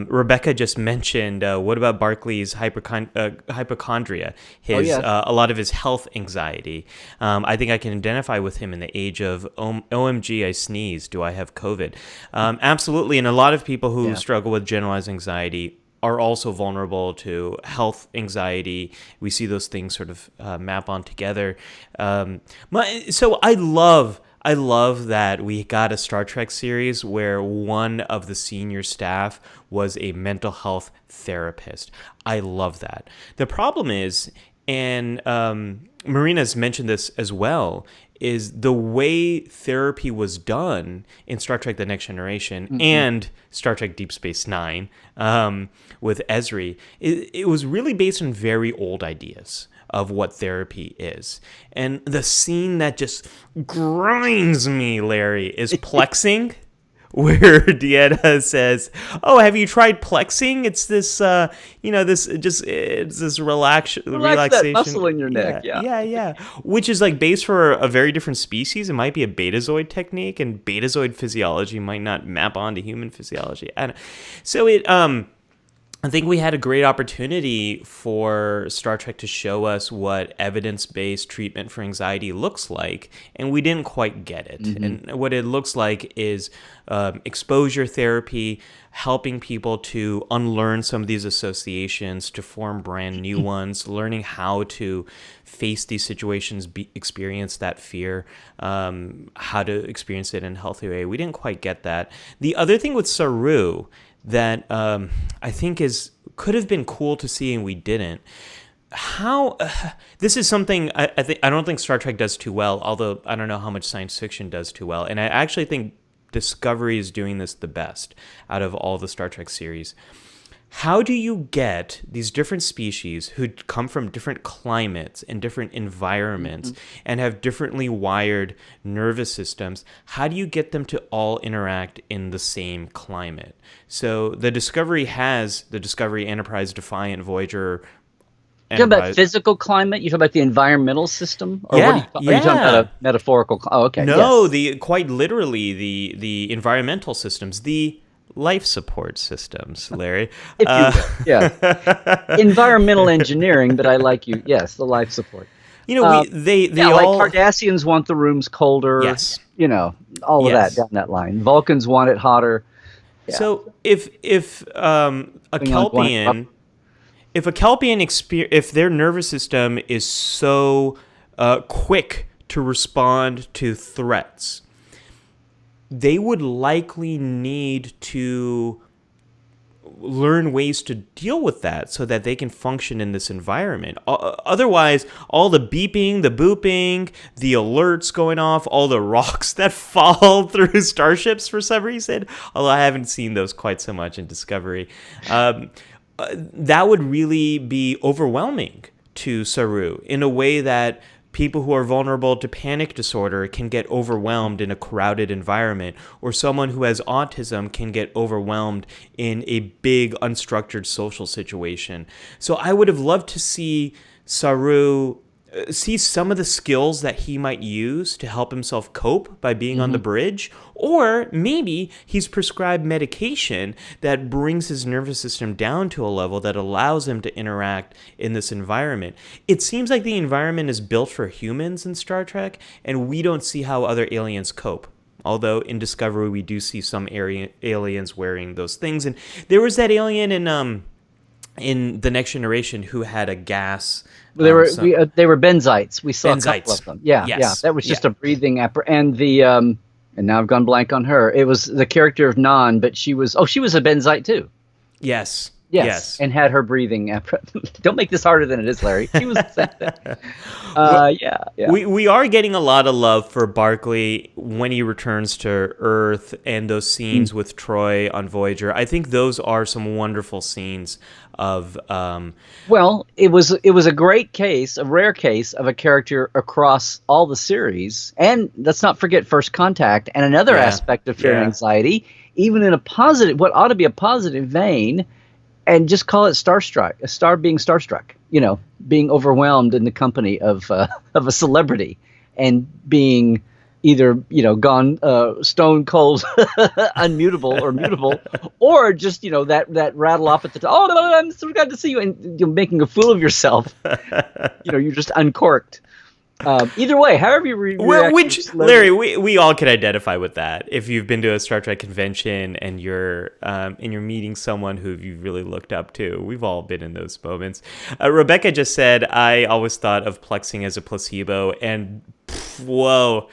[SPEAKER 1] Rebecca just mentioned, what about Barclay's hypochondria? A lot of his health anxiety. I think I can identify with him in the age of OMG, I sneezed. Do I have COVID? Absolutely. And a lot of people who struggle with generalized anxiety are also vulnerable to health anxiety. We see those things sort of map on together. So I love that we got a Star Trek series where one of the senior staff was a mental health therapist. I love that. The problem is, and Marina's mentioned this as well, is the way therapy was done in Star Trek The Next Generation and Star Trek Deep Space Nine with Ezri. It was really based on very old ideas of what therapy is. And the scene that just grinds me, Larry, is Plexing, where Deanna says, "Oh, have you tried Plexing? It's this, it's this relaxation.
[SPEAKER 2] That muscle in your neck,
[SPEAKER 1] yeah. Which is like based for a very different species. It might be a Betazoid technique, and Betazoid physiology might not map onto human physiology. I think we had a great opportunity for Star Trek to show us what evidence-based treatment for anxiety looks like, and we didn't quite get it. And what it looks like is exposure therapy, helping people to unlearn some of these associations, to form brand new ones, learning how to face these situations, experience that fear, how to experience it in a healthy way. We didn't quite get that. The other thing with Saru that I think could have been cool to see and we didn't. This is something I don't think Star Trek does too well, although I don't know how much science fiction does too well. And I actually think Discovery is doing this the best out of all the Star Trek series. How do you get these different species who come from different climates and different environments and have differently wired nervous systems? How do you get them to all interact in the same climate? So the Discovery Enterprise, Defiant, Voyager.
[SPEAKER 2] You talking about physical climate? You talking about the environmental system? Or are you talking about a metaphorical? Oh, okay.
[SPEAKER 1] No, quite literally the environmental systems. The life support systems, Larry.
[SPEAKER 2] If you will. Yeah. Environmental engineering, but I like you. Yes, the life support.
[SPEAKER 1] They all
[SPEAKER 2] like Cardassians want the rooms colder.
[SPEAKER 1] Yes.
[SPEAKER 2] All of that down that line. Vulcans want it hotter. Yeah.
[SPEAKER 1] So if a Kelpian if their nervous system is so quick to respond to threats, they would likely need to learn ways to deal with that so that they can function in this environment. Otherwise, all the beeping, the booping, the alerts going off, all the rocks that fall through starships for some reason, although I haven't seen those quite so much in Discovery, that would really be overwhelming to Saru in a way that people who are vulnerable to panic disorder can get overwhelmed in a crowded environment, or someone who has autism can get overwhelmed in a big, unstructured social situation. So I would have loved to see Saru see some of the skills that he might use to help himself cope by being on the bridge, or maybe he's prescribed medication that brings his nervous system down to a level that allows him to interact in this environment. It seems like the environment is built for humans in Star Trek, and we don't see how other aliens cope. Although in Discovery we do see some aliens wearing those things, and there was that alien in The Next Generation who had a gas.
[SPEAKER 2] They were benzites. We saw
[SPEAKER 1] benzites.
[SPEAKER 2] A couple of them. Yeah,
[SPEAKER 1] Yes.
[SPEAKER 2] yeah. That was just a breathing and now I've gone blank on her. It was the character of Nan, but she was a benzite too.
[SPEAKER 1] Yes.
[SPEAKER 2] Yes. And had her breathing Don't make this harder than it is, Larry. She was yeah.
[SPEAKER 1] We are getting a lot of love for Barclay when he returns to Earth and those scenes with Troy on Voyager. I think those are some wonderful scenes of
[SPEAKER 2] Well, it was a great case, a rare case of a character across all the series. And let's not forget First Contact and another aspect of fear and anxiety, even in what ought to be a positive vein. And just call it starstruck, being starstruck, being overwhelmed in the company of a celebrity and being either, gone stone cold, unmutable or mutable, or just, that rattle off at the top. Oh, I'm so glad to see you. And you're making a fool of yourself. You're just uncorked. Either way, however you react.
[SPEAKER 1] Larry, we all can identify with that. If you've been to a Star Trek convention and you're meeting someone who you've really looked up to, we've all been in those moments. Rebecca just said, I always thought of Plexing as a placebo, and whoa.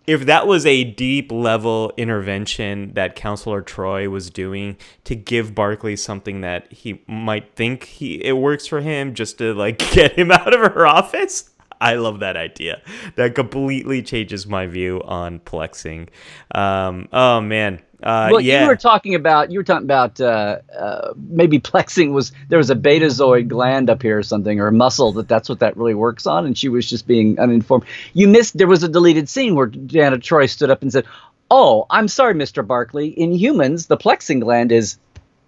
[SPEAKER 1] If that was a deep level intervention that Counselor Troy was doing to give Barclay something that he might think it works for him, just to get him out of her office, I love that idea. That completely changes my view on Plexing. Oh man.
[SPEAKER 2] You were talking about maybe Plexing there was a betazoid gland up here or something, or a muscle that's what that really works on, and she was just being uninformed. There was a deleted scene where Deanna Troi stood up and said, "Oh, I'm sorry, Mr. Barclay. In humans, the Plexing gland is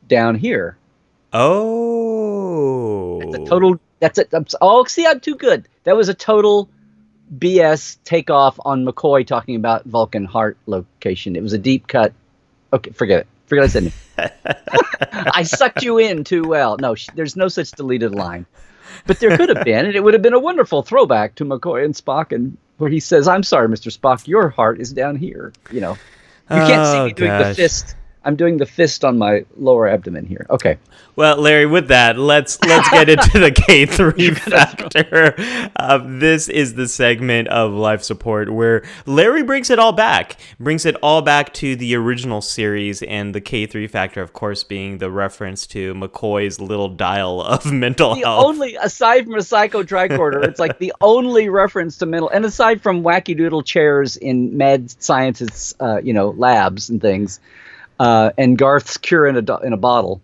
[SPEAKER 2] down here."
[SPEAKER 1] Oh.
[SPEAKER 2] That's it. See, I'm too good. That was a total BS takeoff on McCoy talking about Vulcan heart location. It was a deep cut. Okay, forget it. Forget I said it. I sucked you in too well. No, there's no such deleted line. But there could have been, and it would have been a wonderful throwback to McCoy and Spock, and where he says, "I'm sorry, Mr. Spock, your heart is down here." You can't see me doing the fist. I'm doing the fist on my lower abdomen here. Okay.
[SPEAKER 1] Well, Larry, with that, let's get into the K3 factor. This is the segment of life support where Larry brings it all back to the original series, and the K3 factor, of course, being the reference to McCoy's little dial of mental health.
[SPEAKER 2] Aside from a psycho tricorder, it's like the only reference to mental, and aside from wacky doodle chairs in mad scientists, labs and things. And Garth's cure in a bottle.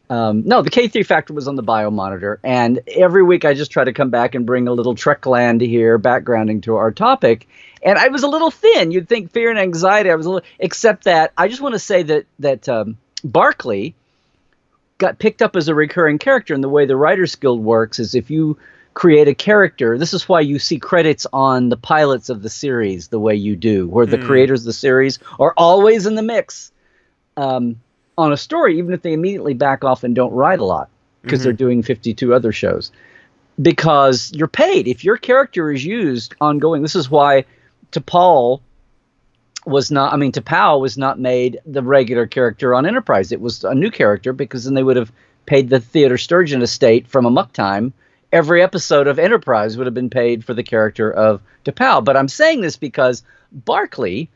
[SPEAKER 2] No, the K3 factor was on the biomonitor, and every week I just try to come back and bring a little Trekland here, backgrounding to our topic. And I was a little thin. You'd think fear and anxiety. Except that I just want to say that Barclay got picked up as a recurring character, and the way the Writers Guild works is if you create a character, this is why you see credits on the pilots of the series the way you do, where the creators of the series are always in the mix. On a story, even if they immediately back off and don't write a lot, because they're doing 52 other shows. Because you're paid. If your character is used ongoing, this is why T'Pau was not made the regular character on Enterprise. It was a new character, because then they would have paid the Theodore Sturgeon estate from Amok Time. Every episode of Enterprise would have been paid for the character of T'Pau. But I'm saying this because Barclay,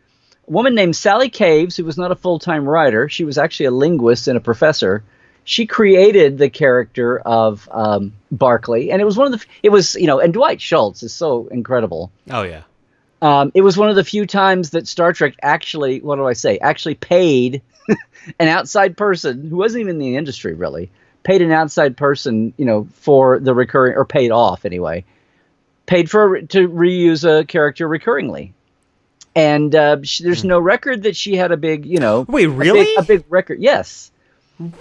[SPEAKER 2] a woman named Sally Caves, who was not a full-time writer, she was actually a linguist and a professor. She created the character of Barclay, and it was and Dwight Schultz is so incredible.
[SPEAKER 1] Oh yeah.
[SPEAKER 2] It was one of the few times that Star Trek actually paid an outside person who wasn't even in the industry really, paid an outside person, for the recurring, or paid off anyway, to reuse a character recurringly. And there's no record that she had a big,
[SPEAKER 1] Wait, really?
[SPEAKER 2] A big record. Yes.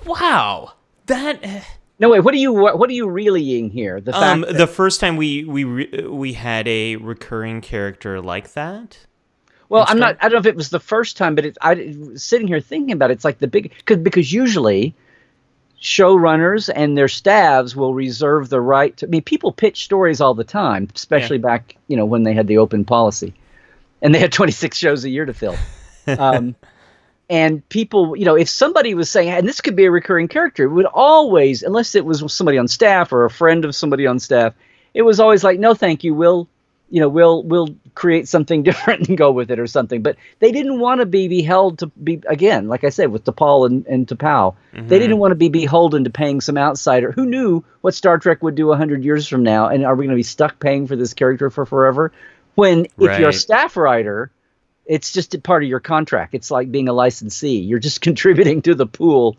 [SPEAKER 1] Wow. That
[SPEAKER 2] No, wait. What are you relaying here? The fact that,
[SPEAKER 1] The first time we had a recurring character like that.
[SPEAKER 2] well, I'm not. I don't know if it was the first time, but sitting here thinking about it, it's like the big because usually showrunners and their staffs will reserve the right to. I mean, people pitch stories all the time, especially back when they had the open policy, and they had 26 shows a year to fill. And people, if somebody was saying, and this could be a recurring character, it would always, unless it was somebody on staff or a friend of somebody on staff, it was always like, no, thank you. We'll create something different and go with it or something. But they didn't want to be beheld to be, again, like I said, with T'Pol and T'Pau, they didn't want to be beholden to paying some outsider who knew what Star Trek would do 100 years from now. And are we going to be stuck paying for this character for forever? When if you're a staff writer, it's just a part of your contract. It's like being a licensee. You're just contributing to the pool,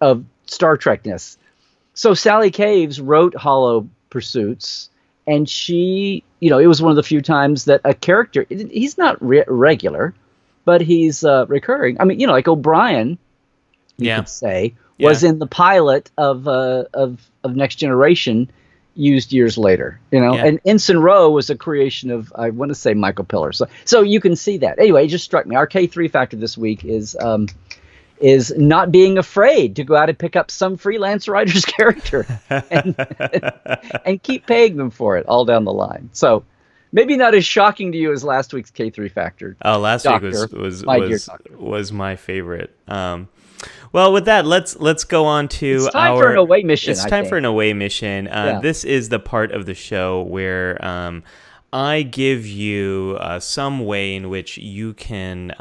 [SPEAKER 2] of Star Trekness. So Sally Caves wrote Hollow Pursuits, and she, it was one of the few times that a character, he's not regular, but he's recurring. I mean, like O'Brien, you could say, was in the pilot of Next Generation, used years later, and Ensign Rowe was a creation of, I want to say, Michael Piller. So you can see that. Anyway, it just struck me. Our K3 factor this week is not being afraid to go out and pick up some freelance writer's character and keep paying them for it all down the line. So maybe not as shocking to you as last week's K3 factor.
[SPEAKER 1] Oh, last week was my favorite. Well, with that, let's go on to
[SPEAKER 2] it's time for an away mission.
[SPEAKER 1] It's time for an away mission. This is the part of the show where I give you some way in which you can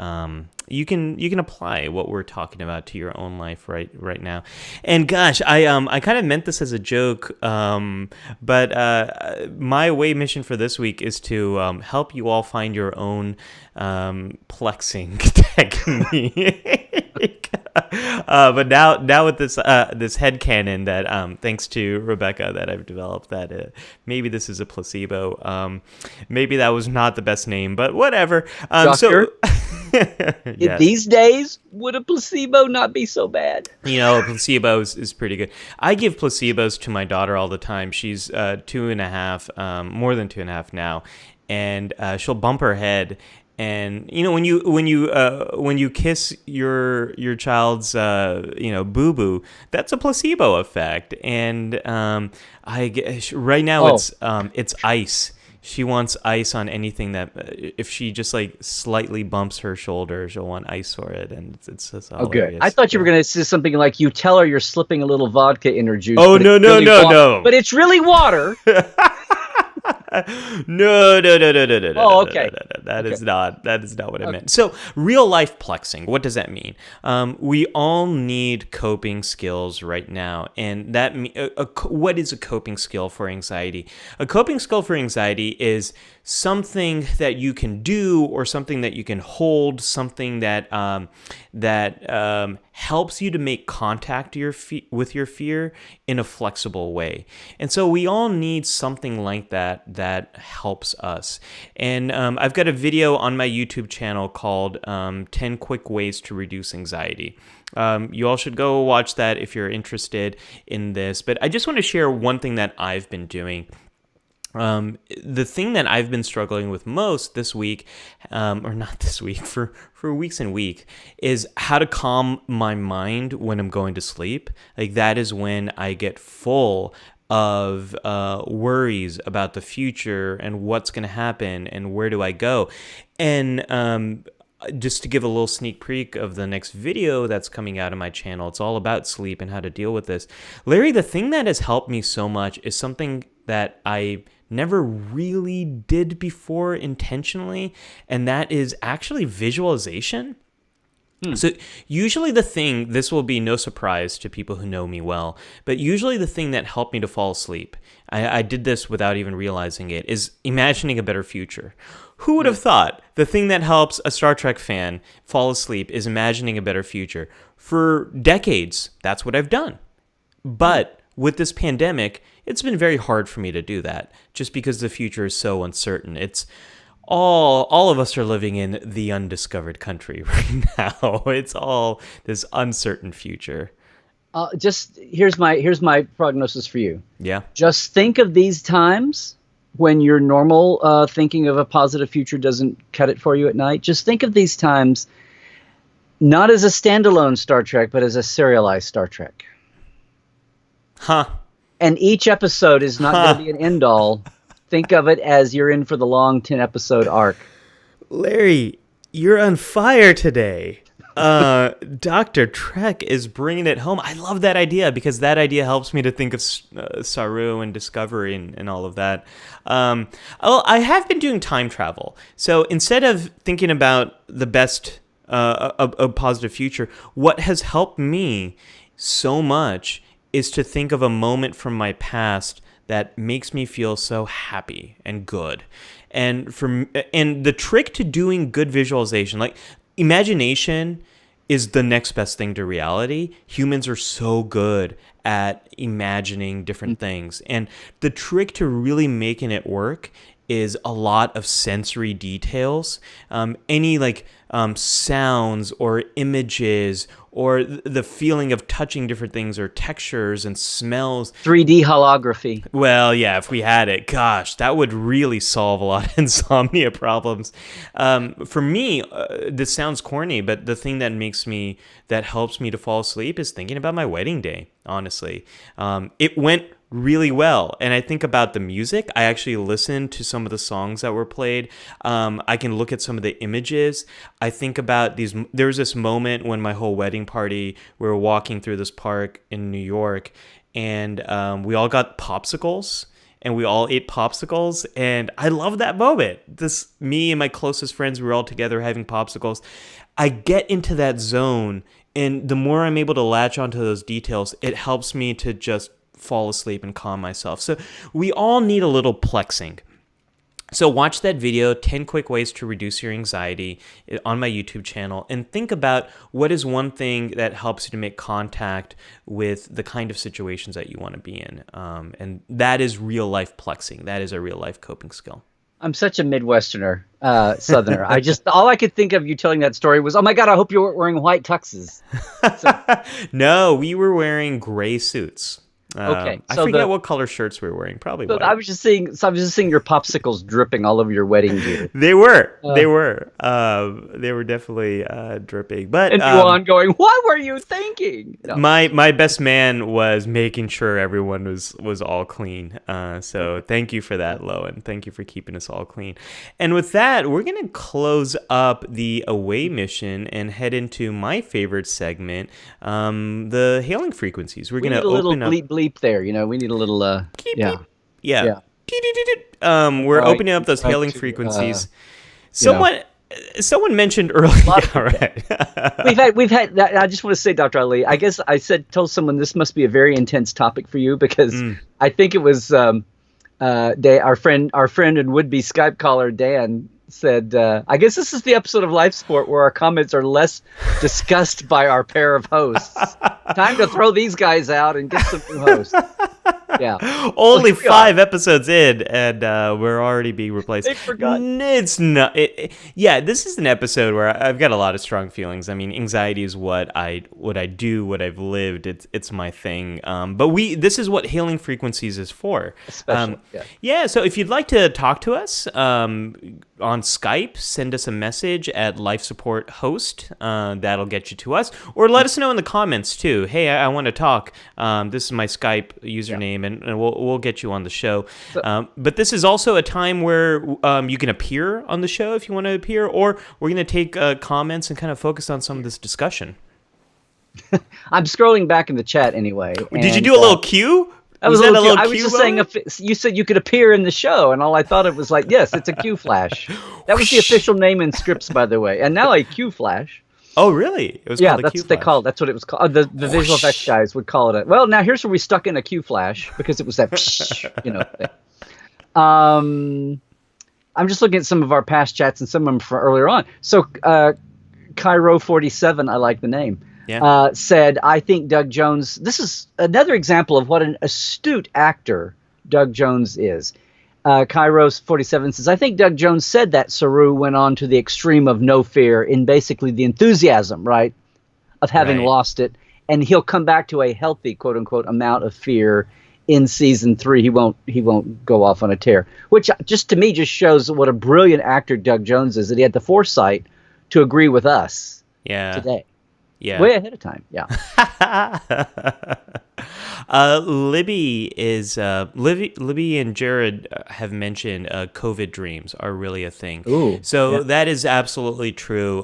[SPEAKER 1] apply what we're talking about to your own life right now. And gosh, I kind of meant this as a joke, but my away mission for this week is to help you all find your own plexing technique. But now with this headcanon that thanks to Rebecca that I've developed, that maybe this is a placebo. Maybe that was not the best name, but whatever.
[SPEAKER 2] Doctor?
[SPEAKER 1] Yes.
[SPEAKER 2] These days, would a placebo not be so bad?
[SPEAKER 1] A placebo is pretty good. I give placebos to my daughter all the time. She's 2.5, more than 2.5 now, and she'll bump her head. And when you kiss your child's boo boo, that's a placebo effect. And right now it's ice. She wants ice on anything that if she just like slightly bumps her shoulder, she'll want ice for it, and it's just hilarious.
[SPEAKER 2] Good. I thought you were going to say something like you tell her you're slipping a little vodka in her juice.
[SPEAKER 1] Oh no!
[SPEAKER 2] But it's really water.
[SPEAKER 1] No.
[SPEAKER 2] Oh, okay.
[SPEAKER 1] That is not what I meant. So, real life plexing. What does that mean? We all need coping skills right now, and what is a coping skill for anxiety? A coping skill for anxiety is something that you can do, or something that you can hold, something that helps you to make contact with your fear in a flexible way. And so we all need something like that helps us. And I've got a video on my YouTube channel called 10 Quick Ways to Reduce Anxiety. You all should go watch that if you're interested in this. But I just want to share one thing that I've been doing. The thing that I've been struggling with most this week, or not this week, for weeks and weeks, is how to calm my mind when I'm going to sleep. Like, that is when I get full of worries about the future and what's going to happen and where do I go. And just to give a little sneak peek of the next video that's coming out of my channel, it's all about sleep and how to deal with this. Larry, the thing that has helped me so much is something that I never really did before intentionally, and that is actually visualization. So usually this will be no surprise to people who know me well, but usually the thing that helped me to fall asleep, I did this without even realizing it, is imagining a better future. Who would have thought the thing that helps a Star Trek fan fall asleep is imagining a better future? For decades, that's what I've done. But with this pandemic, it's been very hard for me to do that, just because the future is so uncertain. It's all of us are living in the undiscovered country right now. It's all this uncertain future.
[SPEAKER 2] Just here's my prognosis for you.
[SPEAKER 1] Yeah.
[SPEAKER 2] Just think of these times when your normal thinking of a positive future doesn't cut it for you at night. Just think of these times not as a standalone Star Trek, but as a serialized Star Trek.
[SPEAKER 1] Huh.
[SPEAKER 2] And each episode is not going to be an end all. Think of it as you're in for the long 10-episode arc.
[SPEAKER 1] Larry, you're on fire today. Dr. Trek is bringing it home. I love that idea because that idea helps me to think of Saru and Discovery and all of that. I have been doing time travel. So instead of thinking about the best, a positive future, what has helped me so much is to think of a moment from my past that makes me feel so happy and good. And the trick to doing good visualization, like imagination is the next best thing to reality. Humans are so good at imagining different things. And the trick to really making it work is a lot of sensory details. Any sounds or images or the feeling of touching different things or textures and smells.
[SPEAKER 2] 3D holography.
[SPEAKER 1] Well, yeah, if we had it, gosh, that would really solve a lot of insomnia problems. For me, this sounds corny, but the thing that helps me to fall asleep is thinking about my wedding day, honestly. It went really well. And I think about the music. I actually listened to some of the songs that were played. I can look at some of the images. I think about there was this moment when my whole wedding party, we were walking through this park in New York, and we all got popsicles. And we all ate popsicles, and I love that moment. Me and my closest friends, we were all together having popsicles. I get into that zone, and the more I'm able to latch onto those details, it helps me to just fall asleep and calm myself. So we all need a little plexing. So watch that video, 10 quick ways to reduce your anxiety, on my YouTube channel, and think about what is one thing that helps you to make contact with the kind of situations that you want to be in. And that is real life plexing. That is a real life coping skill.
[SPEAKER 2] I'm such a Midwesterner, Southerner. All I could think of you telling that story was, oh my God, I hope you weren't wearing white tuxes.
[SPEAKER 1] No, we were wearing gray suits.
[SPEAKER 2] Okay,
[SPEAKER 1] I forget what color shirts we were wearing. Probably white.
[SPEAKER 2] I was just seeing your popsicles dripping all over your wedding gear.
[SPEAKER 1] They were. They were definitely dripping. But
[SPEAKER 2] and you on going, what were you thinking? No.
[SPEAKER 1] My best man was making sure everyone was all clean. So thank you for that, Lowen. Thank you for keeping us all clean. And with that, we're gonna close up the away mission and head into my favorite segment, the hailing frequencies. We're gonna open up.
[SPEAKER 2] Bleep there, we need a little
[SPEAKER 1] yeah. We're opening up those hailing frequencies. Someone mentioned earlier.
[SPEAKER 2] We've had. I just want to say, Dr. Ali, I guess I told someone this must be a very intense topic for you because I think it was our friend and would-be Skype caller Dan said, I guess this is the episode of Life Sport where our comments are less discussed by our pair of hosts. Time to throw these guys out and get some new hosts. Yeah.
[SPEAKER 1] Only 5 episodes in, and we're already being replaced.
[SPEAKER 2] They forgot.
[SPEAKER 1] It's not. This is an episode where I've got a lot of strong feelings. I mean, anxiety is what I do, what I've lived. It's my thing. But this is what hailing frequencies is for.
[SPEAKER 2] Especially,
[SPEAKER 1] So if you'd like to talk to us on Skype, send us a message at Life Support Host. That'll get you to us, or let us know in the comments too. Hey, I want to talk. This is my Skype username, and we'll get you on the show. But this is also a time where you can appear on the show if you want to appear, or we're going to take comments and kind of focus on some of this discussion.
[SPEAKER 2] I'm scrolling back in the chat anyway.
[SPEAKER 1] Did you do a little cue?
[SPEAKER 2] I was just saying, you said you could appear in the show, and all I thought it was like, yes, it's a Q flash. That was the official name in scripts, by the way. And now a Q flash.
[SPEAKER 1] Oh, really? It was called a Q flash.
[SPEAKER 2] That's what it was called. The visual effects guys would call it. Well, now here's where we stuck in a Q flash because it was that, thing. I'm just looking at some of our past chats and some of them from earlier on. So, Cairo47, I like the name.
[SPEAKER 1] Yeah.
[SPEAKER 2] Said, I think Doug Jones, this is another example of what an astute actor Doug Jones is. Kairos47 says, I think Doug Jones said that Saru went on to the extreme of no fear in basically the enthusiasm, right, of having lost it and he'll come back to a healthy, quote unquote, amount of fear in season 3. He won't go off on a tear, which just to me just shows what a brilliant actor Doug Jones is, that he had the foresight to agree with us today.
[SPEAKER 1] Yeah.
[SPEAKER 2] Way ahead of time. Yeah.
[SPEAKER 1] Libby and Jared have mentioned COVID dreams are really a thing.
[SPEAKER 2] Ooh,
[SPEAKER 1] so that is absolutely true.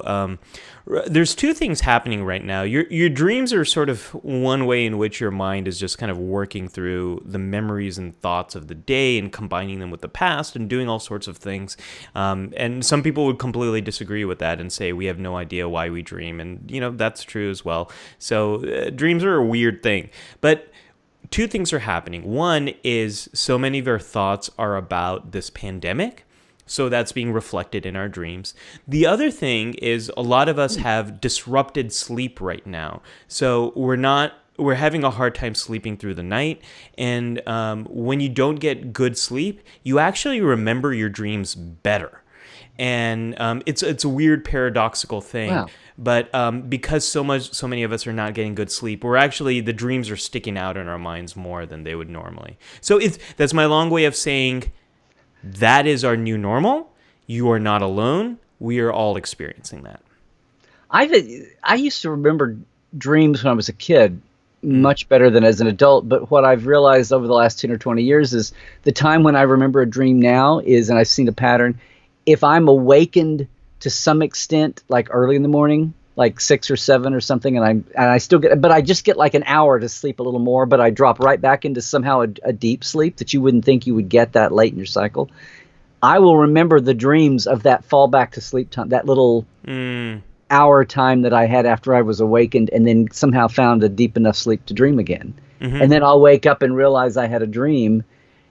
[SPEAKER 1] There's two things happening right now. Your dreams are sort of one way in which your mind is just kind of working through the memories and thoughts of the day and combining them with the past and doing all sorts of things. And some people would completely disagree with that and say we have no idea why we dream. And, that's true as well. So dreams are a weird thing. But two things are happening. One is so many of our thoughts are about this pandemic. So that's being reflected in our dreams. The other thing is a lot of us have disrupted sleep right now. So we're having a hard time sleeping through the night. And when you don't get good sleep, you actually remember your dreams better. And it's a weird paradoxical thing.
[SPEAKER 2] Wow.
[SPEAKER 1] But because so many of us are not getting good sleep, the dreams are sticking out in our minds more than they would normally. So that's my long way of saying that is our new normal. You are not alone. We are all experiencing that.
[SPEAKER 2] I used to remember dreams when I was a kid much better than as an adult. But what I've realized over the last 10 or 20 years is the time when I remember a dream now is, and I've seen a pattern, if I'm awakened to some extent, like early in the morning, like 6 or 7 or something, and I still get, but I just get like an hour to sleep a little more, but I drop right back into somehow a deep sleep that you wouldn't think you would get that late in your cycle. I will remember the dreams of that fall back to sleep time, that little hour time that I had after I was awakened and then somehow found a deep enough sleep to dream again. Mm-hmm. And then I'll wake up and realize I had a dream,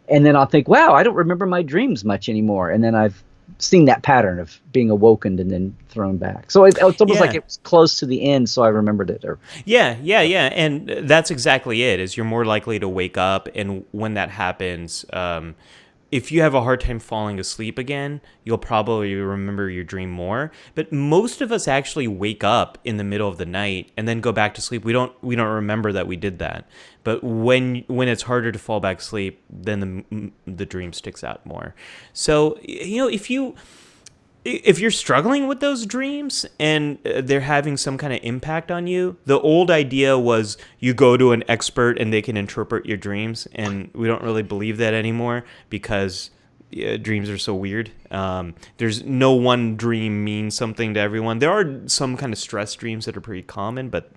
[SPEAKER 2] and then I'll think, wow, I don't remember my dreams much anymore. And then I've seen that pattern of being awoken and then thrown back. So it's almost like it was close to the end, so I remembered it.
[SPEAKER 1] Yeah. And that's exactly it, is you're more likely to wake up. And when that happens, if you have a hard time falling asleep again, you'll probably remember your dream more. But most of us actually wake up in the middle of the night and then go back to sleep. We don't remember that we did that. But when it's harder to fall back asleep, then the dream sticks out more. So if you're struggling with those dreams and they're having some kind of impact on you, the old idea was you go to an expert and they can interpret your dreams, and we don't really believe that anymore because dreams are so weird. There's no one dream means something to everyone. There are some kind of stress dreams that are pretty common, but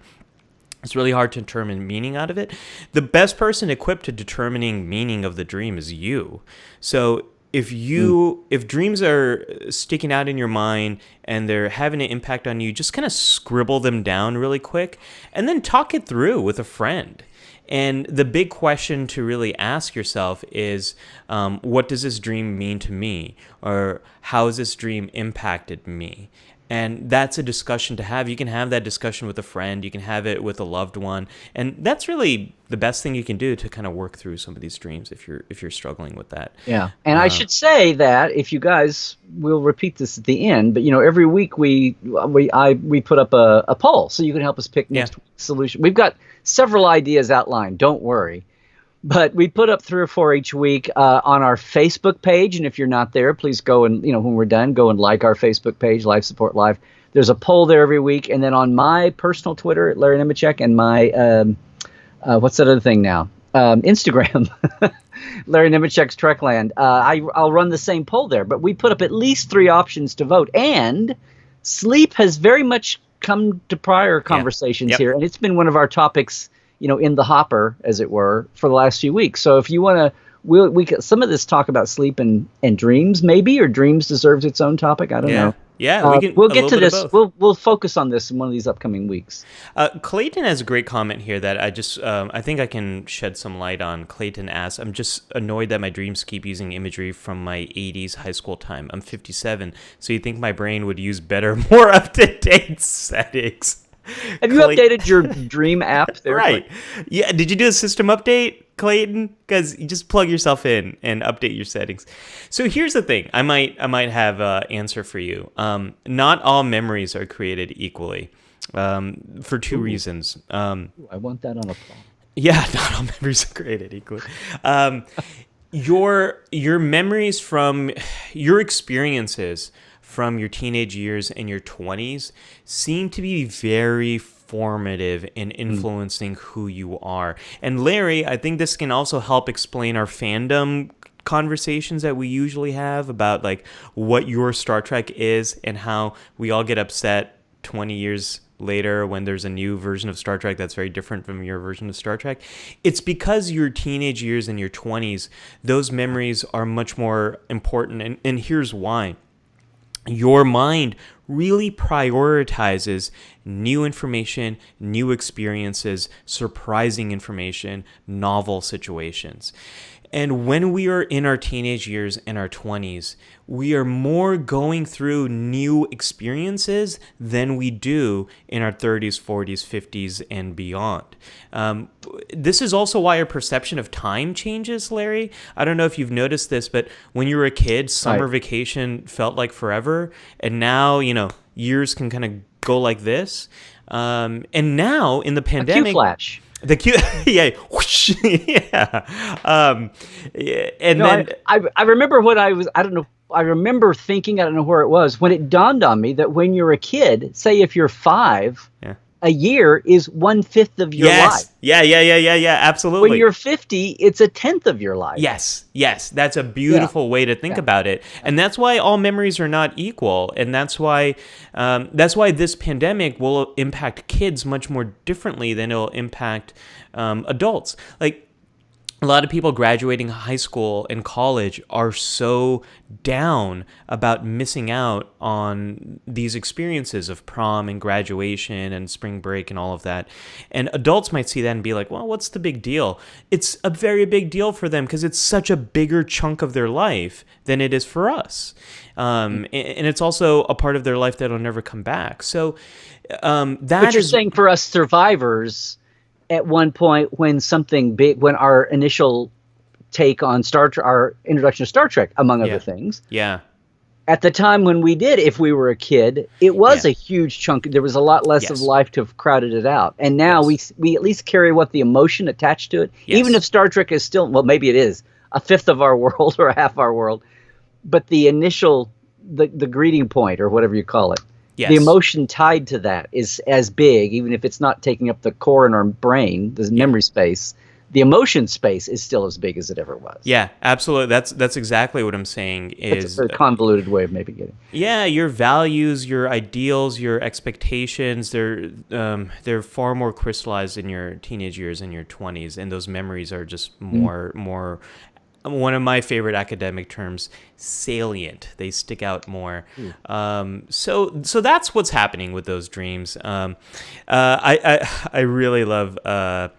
[SPEAKER 1] it's really hard to determine meaning out of it. The best person equipped to determining meaning of the dream is you. So if dreams are sticking out in your mind and they're having an impact on you, just kind of scribble them down really quick and then talk it through with a friend. And the big question to really ask yourself is, what does this dream mean to me? Or how has this dream impacted me? And that's a discussion to have. You can have that discussion with a friend. You can have it with a loved one. And that's really the best thing you can do to kind of work through some of these dreams if you're struggling with that.
[SPEAKER 2] Yeah. And I should say that if you guys, we'll repeat this at the end, but every week we put up a poll so you can help us pick next week's solution. We've got several ideas outlined. Don't worry. But we put up 3 or 4 each week on our Facebook page. And if you're not there, please go and, when we're done, go and like our Facebook page, Life Support Live. There's a poll there every week. And then on my personal Twitter, Larry Nemecek, and my, what's that other thing now? Instagram, Larry Nemecek's Trekland. I'll run the same poll there. But we put up at least 3 options to vote. And sleep has very much come to prior conversations here. And it's been one of our topics in the hopper, as it were, for the last few weeks. So if you want to, we some of this talk about sleep and dreams, maybe, or dreams deserves its own topic. I don't know.
[SPEAKER 1] Yeah,
[SPEAKER 2] we'll get to this. We'll focus on this in one of these upcoming weeks.
[SPEAKER 1] Clayton has a great comment here that I think I can shed some light on. Clayton asks, I'm just annoyed that my dreams keep using imagery from my 80s high school time. I'm 57, so you think my brain would use better, more up-to-date settings.
[SPEAKER 2] Have you updated your dream app there?
[SPEAKER 1] Right. Yeah. Did you do a system update, Clayton? Because you just plug yourself in and update your settings. So here's the thing. I might have an answer for you. Not all memories are created equally. for two reasons.
[SPEAKER 2] Ooh, I want that on a plot.
[SPEAKER 1] Yeah, not all memories are created equally. Your memories from your experiences from your teenage years and your 20s seem to be very formative in influencing who you are. And Larry, I think this can also help explain our fandom conversations that we usually have about like what your Star Trek is and how we all get upset 20 years later when there's a new version of Star Trek that's very different from your version of Star Trek. It's because your teenage years and your 20s, those memories are much more important. And here's why. Your mind really prioritizes new information, new experiences, surprising information, novel situations. And when we are in our teenage years and our 20s, we are more going through new experiences than we do in our 30s, 40s, 50s, and beyond. This is also why our perception of time changes, Larry. I don't know if you've noticed this, but when you were a kid, summer vacation felt like forever. And now, years can kind of go like this. And now in the pandemic...
[SPEAKER 2] A Q-flash.
[SPEAKER 1] The Q, yeah, whoosh, yeah. And then
[SPEAKER 2] I remember when I don't know, I remember thinking, I don't know where it was, when it dawned on me that when you're a kid, say if you're 5, a year is 1/5 of your life.
[SPEAKER 1] Yeah, absolutely.
[SPEAKER 2] When you're 50, it's 1/10 of your life.
[SPEAKER 1] Yes, that's a beautiful way to think about it, and that's why all memories are not equal, and that's why this pandemic will impact kids much more differently than it'll impact adults. Like, a lot of people graduating high school and college are so down about missing out on these experiences of prom and graduation and spring break and all of that. And adults might see that and be like, well, what's the big deal? It's a very big deal for them because it's such a bigger chunk of their life than it is for us. And it's also a part of their life that'll never come back. So
[SPEAKER 2] but you're saying for us survivors, at one point when something big, when our initial take on our introduction to Star Trek, among other things.
[SPEAKER 1] Yeah.
[SPEAKER 2] At the time when we did, if we were a kid, it was a huge chunk. There was a lot less of life to have crowded it out. And now we at least carry the emotion attached to it. Even if Star Trek is still, well, maybe it is 1/5 of our world or 1/2 our world. But the initial, the greeting point or whatever you call it. Yes. The emotion tied to that is as big, even if it's not taking up the core in our brain, the memory space. The emotion space is still as big as it ever was.
[SPEAKER 1] Yeah, absolutely. That's exactly what I'm saying.
[SPEAKER 2] It's a convoluted way of maybe getting.
[SPEAKER 1] Yeah, your values, your ideals, your expectations, they're far more crystallized in your teenage years and your 20s, and those memories are just more. One of my favorite academic terms, salient. They stick out more. So that's what's happening with those dreams. I really love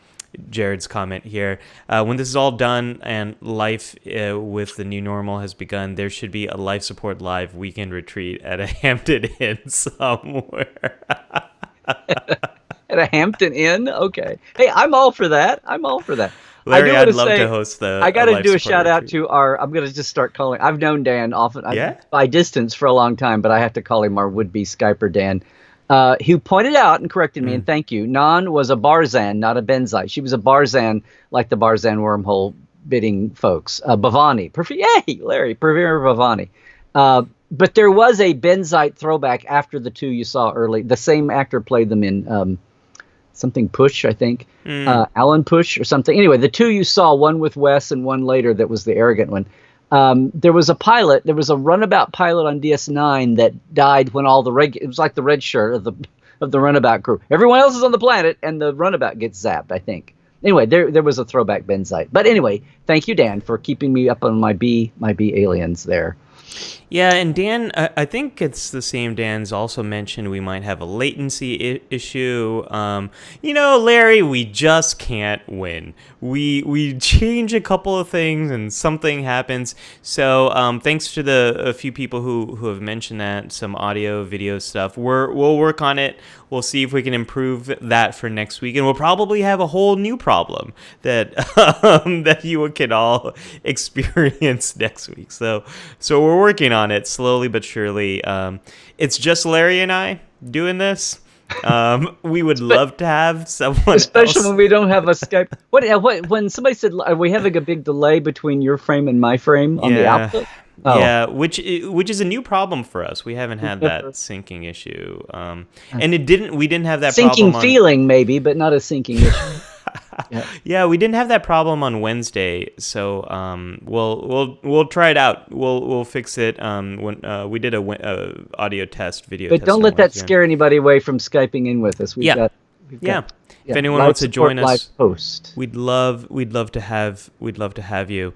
[SPEAKER 1] Jared's comment here. When this is all done and life with the new normal has begun, there should be a life support live weekend retreat at a Hampton Inn somewhere.
[SPEAKER 2] At a Hampton Inn? Okay. Hey, I'm all for that.
[SPEAKER 1] Larry, I'd love to host the.
[SPEAKER 2] I got to do a shout out to I'm going to just start calling. I've known Dan often by distance for a long time, but I have to call him our would-be Skyper Dan, who pointed out and corrected me, and thank you. Nan was a Barzan, not a Benzite. She was a Barzan, like the Barzan wormhole bidding folks. Bhavani. Yay, Larry. Premier Bhavani. But there was a Benzite throwback after the two you saw early. The same actor played them in something Push, I think. Alan Push or something. Anyway, the two you saw, one with Wes and one later that was the arrogant one. There was a runabout pilot on DS9 that died when it was like the red shirt of the runabout crew. Everyone else is on the planet and the runabout gets zapped, I think. Anyway, there was a throwback Benzite. But anyway, thank you, Dan, for keeping me up on my B aliens there.
[SPEAKER 1] Yeah, and Dan, I think it's the same. Dan's also mentioned we might have a latency issue. Larry, we just can't win. We change a couple of things and something happens. So thanks to a few people who have mentioned that, some audio, video stuff. We'll work on it. We'll see if we can improve that for next week, and we'll probably have a whole new problem that that you can all experience next week. So we're working on it slowly but surely. It's just Larry and I doing this. We would love to have someone
[SPEAKER 2] Especially
[SPEAKER 1] else.
[SPEAKER 2] when we don't have a Skype. When somebody said, "Are we having a big delay between your frame and my frame on the
[SPEAKER 1] Yeah.
[SPEAKER 2] output?" Oh,
[SPEAKER 1] Yeah, which is a new problem for us. We haven't had that
[SPEAKER 2] never
[SPEAKER 1] syncing issue, and we didn't have that
[SPEAKER 2] sinking
[SPEAKER 1] problem on.
[SPEAKER 2] feeling maybe, but not a sinking issue. Yeah.
[SPEAKER 1] Yeah, we didn't have that problem on Wednesday, so we'll try it out. We'll fix it when we did a audio test, video
[SPEAKER 2] But
[SPEAKER 1] test.
[SPEAKER 2] don't
[SPEAKER 1] on
[SPEAKER 2] let that
[SPEAKER 1] Wednesday.
[SPEAKER 2] scare anybody away from Skyping in with us. We've
[SPEAKER 1] Yeah.
[SPEAKER 2] got,
[SPEAKER 1] Yeah. If anyone
[SPEAKER 2] live
[SPEAKER 1] wants to
[SPEAKER 2] support,
[SPEAKER 1] join
[SPEAKER 2] live
[SPEAKER 1] us,
[SPEAKER 2] host.
[SPEAKER 1] we'd love to have you.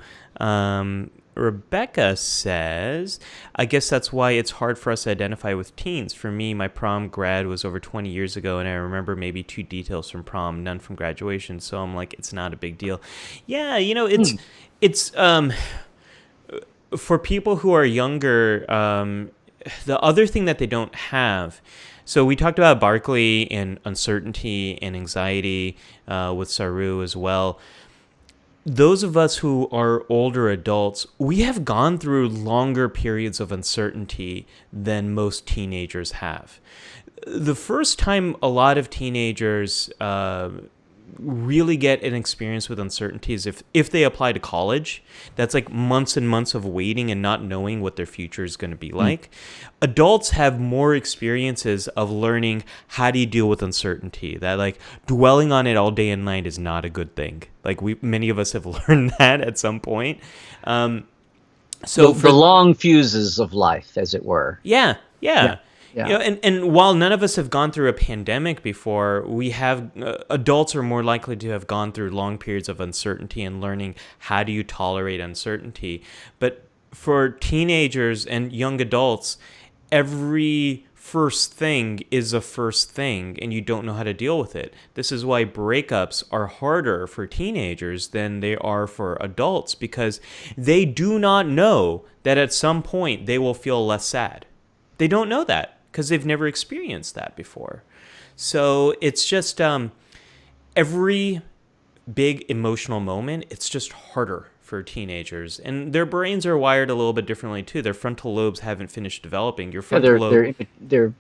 [SPEAKER 1] Rebecca says, I guess that's why it's hard for us to identify with teens. For me, my prom grad was over 20 years ago, and I remember maybe 2 details from prom, none from graduation. So I'm like, it's not a big deal. Yeah, it's for people who are younger. The other thing that they don't have. So we talked about Barclay and uncertainty and anxiety with Saru as well. Those of us who are older adults, we have gone through longer periods of uncertainty than most teenagers have. The first time a lot of teenagers really get an experience with uncertainty is if they apply to college. That's like months and months of waiting and not knowing what their future is going to be like. Adults have more experiences of learning how do you deal with uncertainty. That like dwelling on it all day and night is not a good thing. Like many of us have learned that at some point. So
[SPEAKER 2] The long fuses of life, as it were.
[SPEAKER 1] Yeah.
[SPEAKER 2] Yeah.
[SPEAKER 1] And while none of us have gone through a pandemic before, we have adults are more likely to have gone through long periods of uncertainty and learning how do you tolerate uncertainty. But for teenagers and young adults, every first thing is a first thing, and you don't know how to deal with it. This is why breakups are harder for teenagers than they are for adults, because they do not know that at some point they will feel less sad. They don't know that because they've never experienced that before. So it's just every big emotional moment, it's just harder for teenagers. And their brains are wired a little bit differently too. Their frontal lobes haven't finished developing. Your frontal lobe...
[SPEAKER 2] They're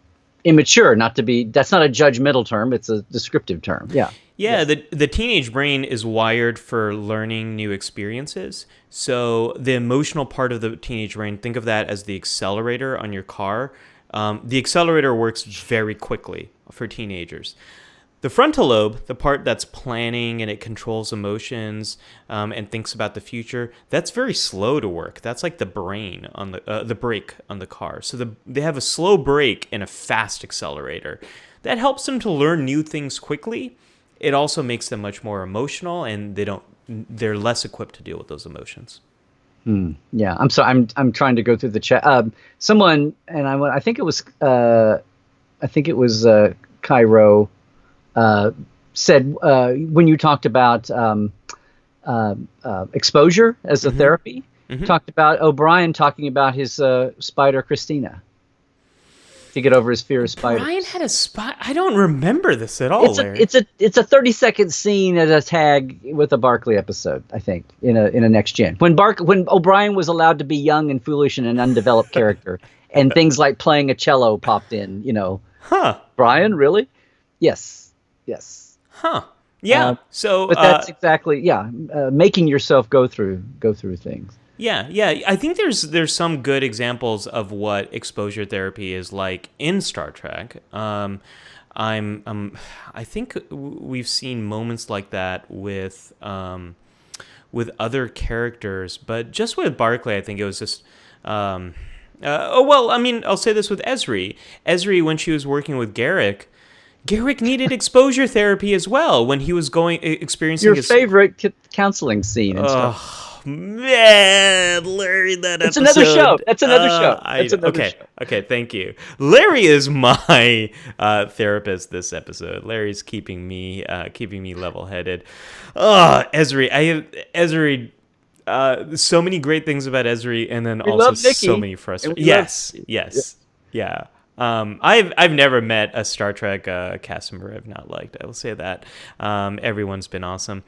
[SPEAKER 2] immature, that's not a judgmental term, it's a descriptive term. Yeah.
[SPEAKER 1] Yeah, the teenage brain is wired for learning new experiences. So the emotional part of the teenage brain, think of that as the accelerator on your car. The accelerator works very quickly for teenagers. The frontal lobe, the part that's planning and it controls emotions and thinks about the future, that's very slow to work. That's like the brain on the brake on the car. So they have a slow brake and a fast accelerator. That helps them to learn new things quickly. It also makes them much more emotional, and they're less equipped to deal with those emotions.
[SPEAKER 2] Yeah, I'm sorry. I'm trying to go through the chat. Someone, and I think it was Cairo, said when you talked about exposure as a therapy, talked about O'Brien talking about his spider Christina to get over his fear of spiders.
[SPEAKER 1] Brian had a spot. I don't remember this at all, Larry.
[SPEAKER 2] It's a 30-second scene as a tag with a Barclay episode, I think, in a Next Gen. When O'Brien was allowed to be young and foolish and an undeveloped character, and things like playing a cello popped in,
[SPEAKER 1] Huh.
[SPEAKER 2] Brian, really? Yes.
[SPEAKER 1] Huh. Yeah.
[SPEAKER 2] But that's exactly, making yourself go through things.
[SPEAKER 1] Yeah. I think there's some good examples of what exposure therapy is like in Star Trek. I think we've seen moments like that with other characters, but just with Barclay, I think it was just. I'll say this with Ezri. Ezri, when she was working with Garrick needed exposure therapy as well when he was experiencing
[SPEAKER 2] your favorite counseling scene and stuff.
[SPEAKER 1] Man, Larry,
[SPEAKER 2] That's another show. That's another show.
[SPEAKER 1] Okay, thank you. Larry is my therapist this episode. Larry's keeping me level-headed. Ezri. So many great things about Ezri, and then also so many frustrations. Yes. Yeah. I've never met a Star Trek cast member I've not liked. I will say that. Everyone's been awesome.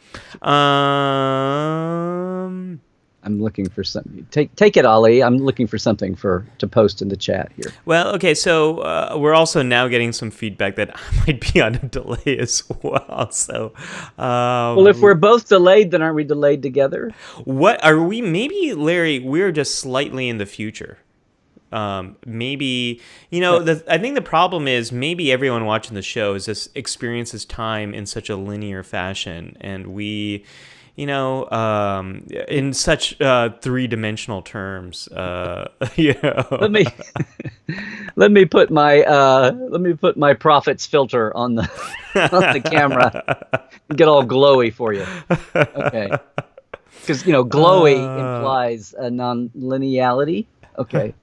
[SPEAKER 2] I'm looking for something. Take it, Ali. I'm looking for something to post in the chat here.
[SPEAKER 1] Well, okay, so we're also now getting some feedback that I might be on a delay as well. So,
[SPEAKER 2] well, if we're both delayed, then aren't we delayed together?
[SPEAKER 1] What are we? Maybe, Larry, we're just slightly in the future. Maybe, I think the problem is maybe everyone watching the show experiences time in such a linear fashion, and we, in such three-dimensional terms.
[SPEAKER 2] Let me put my prophets filter on the camera and get all glowy for you. Okay, because glowy implies a non-lineality. Okay.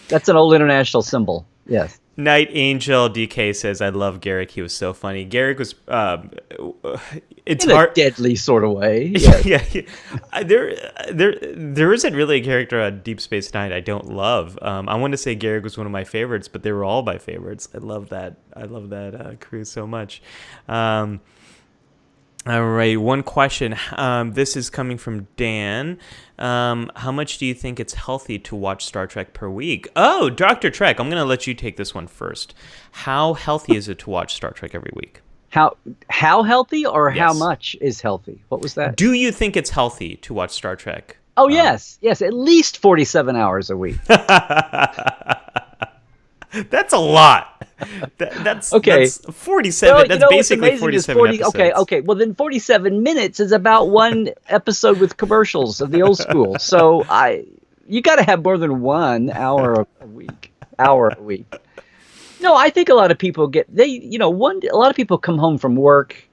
[SPEAKER 2] That's an old international symbol. Yes.
[SPEAKER 1] Night Angel DK says, "I love Garrick. He was so funny." Garrick was. It's
[SPEAKER 2] in
[SPEAKER 1] hard,
[SPEAKER 2] a deadly sort of way. Yes.
[SPEAKER 1] yeah. There isn't really a character on Deep Space Nine I don't love. I want to say Garrick was one of my favorites, but they were all my favorites. I love that crew so much. All right, one question. This is coming from Dan. How much do you think it's healthy to watch Star Trek per week? Oh, Dr. Trek, I'm going to let you take this one first. How healthy is it to watch Star Trek every week?
[SPEAKER 2] How healthy or
[SPEAKER 1] Yes.
[SPEAKER 2] how much is healthy? What was that?
[SPEAKER 1] Do you think it's healthy to watch Star Trek?
[SPEAKER 2] Oh, yes, at least 47 hours a week.
[SPEAKER 1] That's a lot. That's
[SPEAKER 2] okay.
[SPEAKER 1] That's 47.
[SPEAKER 2] Well,
[SPEAKER 1] that's basically 47 episodes.
[SPEAKER 2] Okay. Well, then 47 minutes is about one episode with commercials of the old school. So you got to have more than 1 hour a week. No, I think a lot of people a lot of people come home from work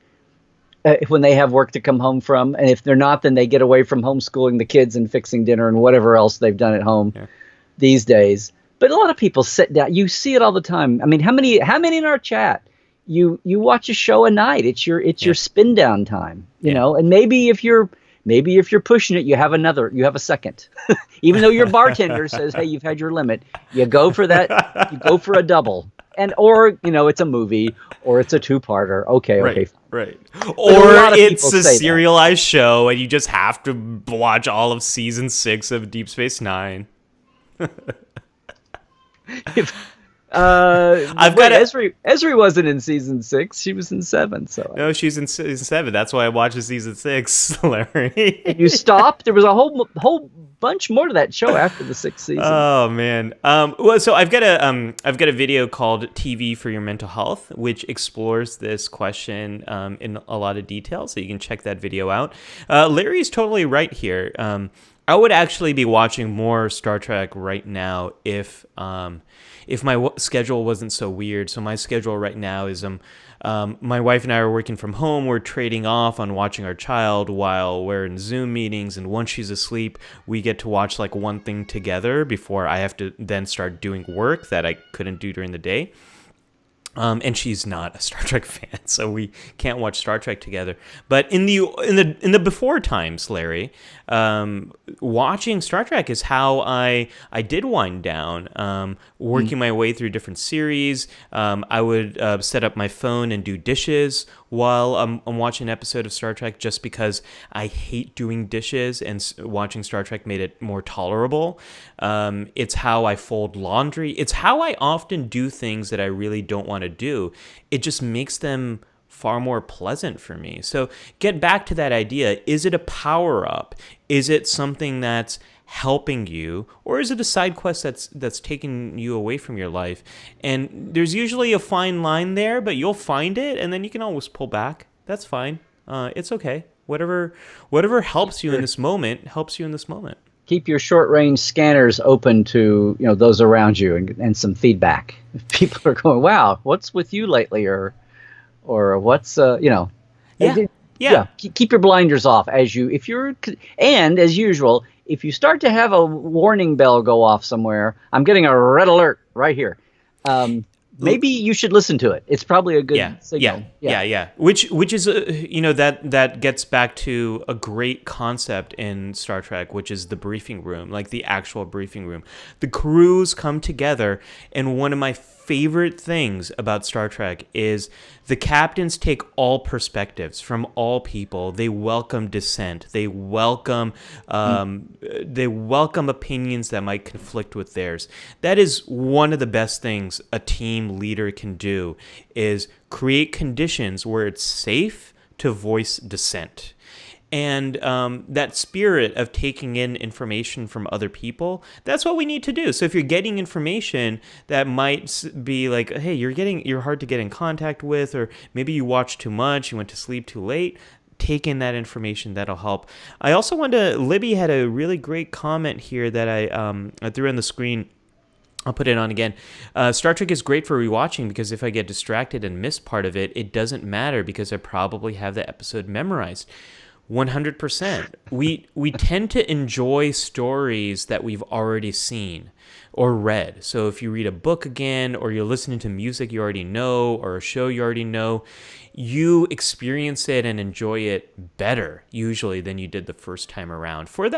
[SPEAKER 2] when they have work to come home from, and if they're not, then they get away from homeschooling the kids and fixing dinner and whatever else they've done at home these days. But a lot of people sit down. You see it all the time. I mean, how many in our chat? You watch a show a night. It's your spin down time, you know. And maybe if you're pushing it, you have a second. Even though your bartender says, "Hey, you've had your limit," you go for that. You go for a double, or it's a movie or it's a two-parter. Okay,
[SPEAKER 1] right. Or it's a serialized show, and you just have to watch all of season 6 of Deep Space Nine.
[SPEAKER 2] Esri wasn't in season 6. She was in 7. So
[SPEAKER 1] no, she's in season 7. That's why I watched season 6, Larry.
[SPEAKER 2] And you stopped. There was a whole bunch more to that show after the 6th season.
[SPEAKER 1] Oh man. Well, so I've got a video called "TV for Your Mental Health," which explores this question in a lot of detail. So you can check that video out. Larry's totally right here. I would actually be watching more Star Trek right now if my schedule wasn't so weird. So my schedule right now is my wife and I are working from home. We're trading off on watching our child while we're in Zoom meetings, and once she's asleep, we get to watch like one thing together before I have to then start doing work that I couldn't do during the day. And she's not a Star Trek fan, so we can't watch Star Trek together. But in the before times, Larry, watching Star Trek is how I did wind down. Working my way through different series, I would set up my phone and do dishes while I'm watching an episode of Star Trek, just because I hate doing dishes, and watching Star Trek made it more tolerable. It's how I fold laundry. It's how I often do things that I really don't want to do. It just makes them far more pleasant for me. So get back to that idea. Is it a power-up? Is it something that's helping you, or is it a side quest that's taking you away from your life? And there's usually a fine line there, but you'll find it, and then you can always pull back. That's fine. It's okay. Whatever helps you in this moment helps you in this moment.
[SPEAKER 2] Keep your short-range scanners open to those around you and some feedback. If people are going, "Wow, what's with you lately?" or what's keep your blinders off as usual. If you start to have a warning bell go off somewhere, I'm getting a red alert right here. maybe you should listen to it. It's probably a good signal.
[SPEAKER 1] Yeah. Which is that gets back to a great concept in Star Trek, which is the briefing room, like the actual briefing room. The crews come together, and one of my favorite things about Star Trek is the captains take all perspectives from all people. They welcome dissent. They welcome opinions that might conflict with theirs. That is one of the best things a team leader can do, is create conditions where it's safe to voice dissent. And that spirit of taking in information from other people, that's what we need to do. So if you're getting information that might be like, hey, you're hard to get in contact with, or maybe you watched too much, you went to sleep too late, take in that information. That'll help. I also Libby had a really great comment here that I threw on the screen. I'll put it on again. Star Trek is great for rewatching because if I get distracted and miss part of it, it doesn't matter because I probably have the episode memorized. 100%. We tend to enjoy stories that we've already seen or read. So if you read a book again, or you're listening to music you already know, or a show you already know, you experience it and enjoy it better usually than you did the first time around. For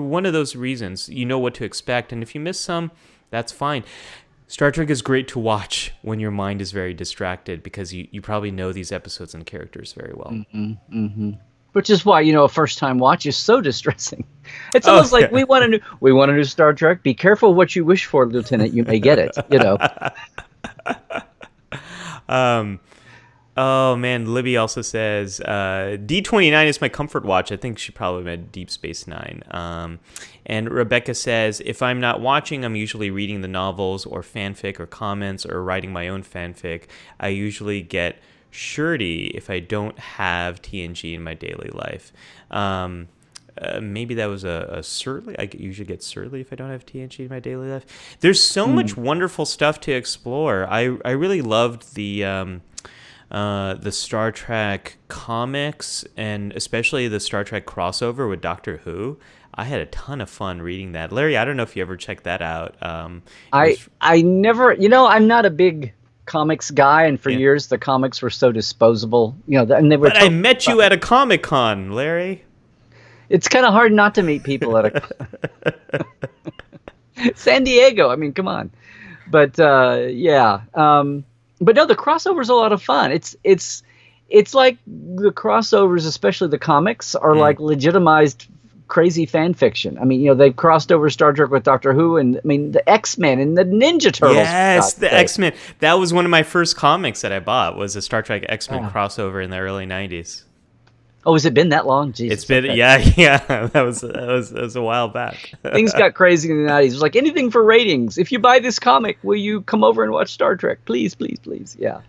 [SPEAKER 1] one of those reasons, you know what to expect, and if you miss some, that's fine. Star Trek is great to watch when your mind is very distracted because you probably know these episodes and characters very well.
[SPEAKER 2] Mm-hmm, mm-hmm. Which is why, a first-time watch is so distressing. It's almost like we want a new Star Trek. Be careful what you wish for, Lieutenant. You may get it.
[SPEAKER 1] Oh man, Libby also says D29 is my comfort watch. I think she probably meant Deep Space Nine. And Rebecca says, if I'm not watching, I'm usually reading the novels or fanfic or comments or writing my own fanfic. I usually get surety if I don't have TNG in my daily life. Maybe that was a surly. I usually get surly if I don't have TNG in my daily life. There's so much wonderful stuff to explore. I really loved the Star Trek comics, and especially the Star Trek crossover with Doctor Who. I had a ton of fun reading that. Larry, I don't know if you ever checked that out.
[SPEAKER 2] I never. I'm not a big comics guy, and for years the comics were so disposable. And they were.
[SPEAKER 1] But I met you at a Comic-Con, Larry.
[SPEAKER 2] It's kind of hard not to meet people at a San Diego. I mean, come on. But but no, the crossover's a lot of fun. It's like the crossovers, especially the comics, are like legitimized crazy fan fiction. I mean, they crossed over Star Trek with Doctor Who, and the X-Men and the Ninja Turtles.
[SPEAKER 1] Yes, the X-Men. That was one of my first comics that I bought, was a Star Trek X-Men crossover in the early 90s.
[SPEAKER 2] Oh, has it been that long? Jesus,
[SPEAKER 1] it's been, that was a while back.
[SPEAKER 2] Things got crazy in the 90s. It was like, anything for ratings. If you buy this comic, will you come over and watch Star Trek? Please, please, please. Yeah.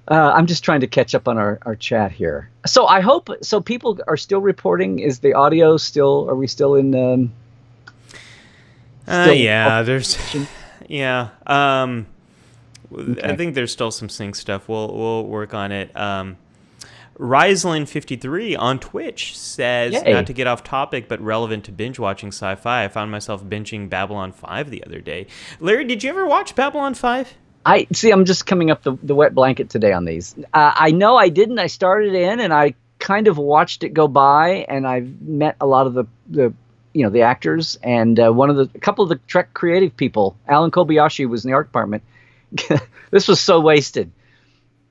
[SPEAKER 2] I'm just trying to catch up on our chat here. So I hope, people are still reporting. Is the audio still, are we still in?
[SPEAKER 1] There's, okay. I think there's still some sync stuff. We'll work on it. Rislin53 on Twitch says, not to get off topic, but relevant to binge watching sci-fi, I found myself binging Babylon 5 the other day. Larry, did you ever watch Babylon 5?
[SPEAKER 2] I'm just coming up the wet blanket today on these. I know I didn't. I started in and I kind of watched it go by, and I've met a lot of the actors, and a couple of the Trek creative people. Alan Kobayashi was in the art department. This was so wasted.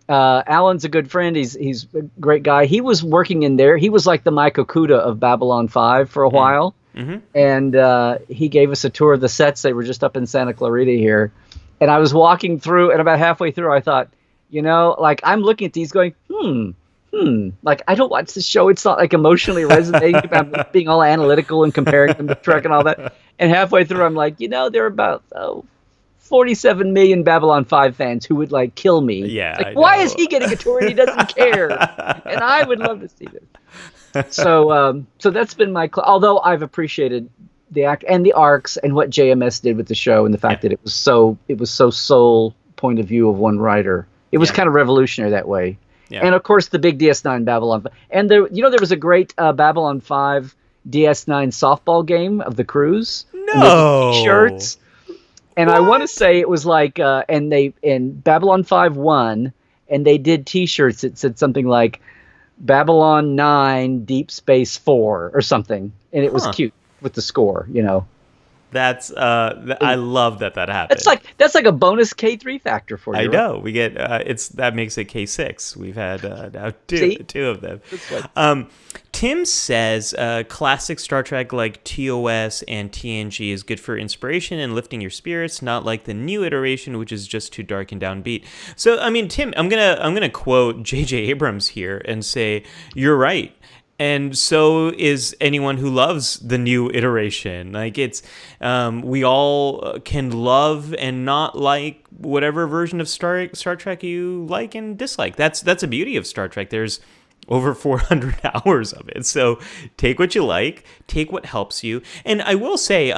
[SPEAKER 2] Alan's a good friend. He's a great guy. He was working in there. He was like the Mike Okuda of Babylon 5 for a while. Mm-hmm. And he gave us a tour of the sets. They were just up in Santa Clarita here. And I was walking through, and about halfway through, I thought, I'm looking at these going, like, I don't watch this show. It's not like emotionally resonating about being all analytical and comparing them to Trek and all that. And halfway through, I'm like, there are about 47 million Babylon 5 fans who would kill me.
[SPEAKER 1] Yeah.
[SPEAKER 2] Why is he getting a tour and he doesn't care? And I would love to see this. So that's been although I've appreciated the act and the arcs and what JMS did with the show, and the fact that it was so sole point of view of one writer. It was kind of revolutionary that way. Yeah. And of course the big DS9 Babylon 5. And there was a great Babylon 5 DS9 softball game of the crews.
[SPEAKER 1] No.
[SPEAKER 2] Shirts. And I want to say it was like, and they in Babylon 5 won, and they did T-shirts that said something like Babylon 9 Deep Space 4 or something, and it was cute with the score, you know.
[SPEAKER 1] That's I love that happened.
[SPEAKER 2] That's like a bonus K3 factor for you.
[SPEAKER 1] I
[SPEAKER 2] right?
[SPEAKER 1] know we get that makes it K6. We've had now two of them. Tim says classic Star Trek like TOS and TNG is good for inspiration and lifting your spirits, not like the new iteration, which is just too dark and downbeat. So I mean, Tim, I'm gonna quote J.J. Abrams here and say you're right. And so is anyone who loves the new iteration. Like it's, we all can love and not like whatever version of Star Trek you like and dislike. That's a beauty of Star Trek. There's over 400 hours of it. So take what you like, take what helps you. And I will say,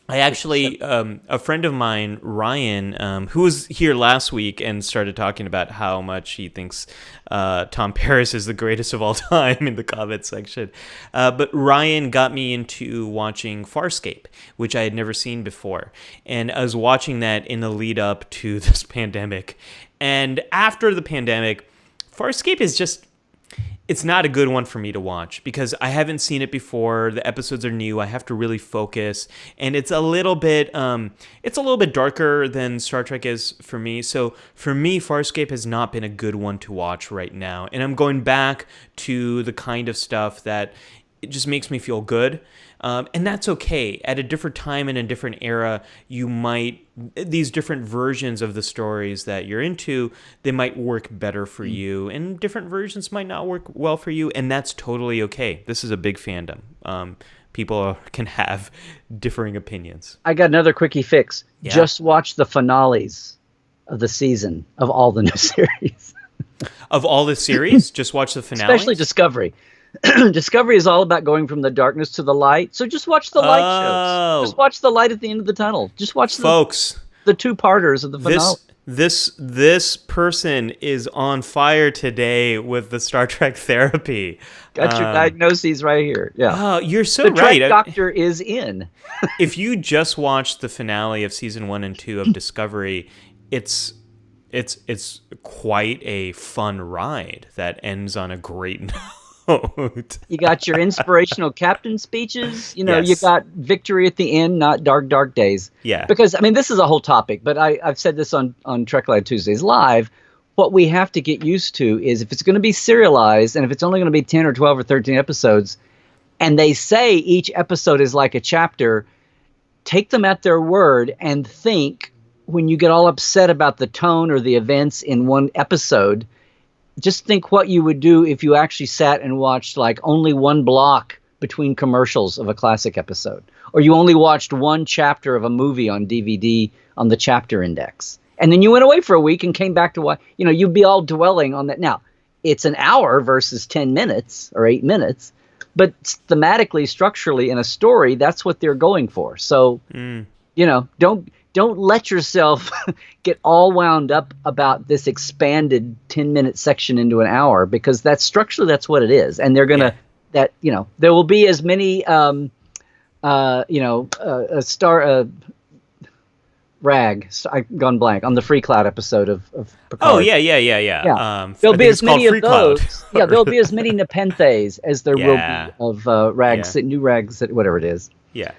[SPEAKER 1] I actually, a friend of mine, Ryan, who was here last week and started talking about how much he thinks Tom Paris is the greatest of all time in the comment section. But Ryan got me into watching Farscape, which I had never seen before. And I was watching that in the lead up to this pandemic. And after the pandemic, Farscape is just... It's not a good one for me to watch because I haven't seen it before. The episodes are new. I have to really focus, and it's a little bit darker than Star Trek is for me. So for me, Farscape has not been a good one to watch right now, and I'm going back to the kind of stuff that it just makes me feel good. And that's okay. At a different time and a different era, these different versions of the stories that you're into, they might work better for you, and different versions might not work well for you, and that's totally okay. This is a big fandom. People can have differing opinions.
[SPEAKER 2] I got another quickie fix.
[SPEAKER 1] Yeah.
[SPEAKER 2] Just watch the finales of the season of all the new series.
[SPEAKER 1] Of all the series, just watch the finale?
[SPEAKER 2] Especially Discovery. Discovery is all about going from the darkness to the light. So just watch the light shows. Just watch the light at the end of the tunnel. Just watch the two-parters of the finale.
[SPEAKER 1] This person is on fire today with the Star Trek therapy.
[SPEAKER 2] Got your diagnoses right here. Yeah.
[SPEAKER 1] Oh, you're so
[SPEAKER 2] the
[SPEAKER 1] right.
[SPEAKER 2] Trek doctor is in.
[SPEAKER 1] If you just watched the finale of season 1 and 2 of Discovery, it's quite a fun ride that ends on a great note.
[SPEAKER 2] You got your inspirational captain speeches. You know,
[SPEAKER 1] Yes.
[SPEAKER 2] You got victory at the end, not dark, dark days.
[SPEAKER 1] Yeah.
[SPEAKER 2] Because, I mean, this is a whole topic, but I've said this on Trekland Tuesdays Live. What we have to get used to is if it's going to be serialized and if it's only going to be 10 or 12 or 13 episodes, and they say each episode is like a chapter, take them at their word and think when you get all upset about the tone or the events in one episode, just think what you would do if you actually sat and watched like only one block between commercials of a classic episode, or you only watched one chapter of a movie on DVD on the chapter index. And then you went away for a week and came back to what, you know, you'd be all dwelling on that. Now, it's an hour versus 10 minutes or 8 minutes, but thematically, structurally in a story, that's what they're going for. So, you know, don't let yourself get all wound up about this expanded 10-minute section into an hour, because that's structurally, that's what it is. And they're going to, there will be as many, I've gone blank on the Free Cloud episode of Picard.
[SPEAKER 1] Oh, yeah.
[SPEAKER 2] There'll be as many of those. Yeah, there'll be as many Nepenthes as there will be of New Rag City, whatever it is.
[SPEAKER 1] Yeah.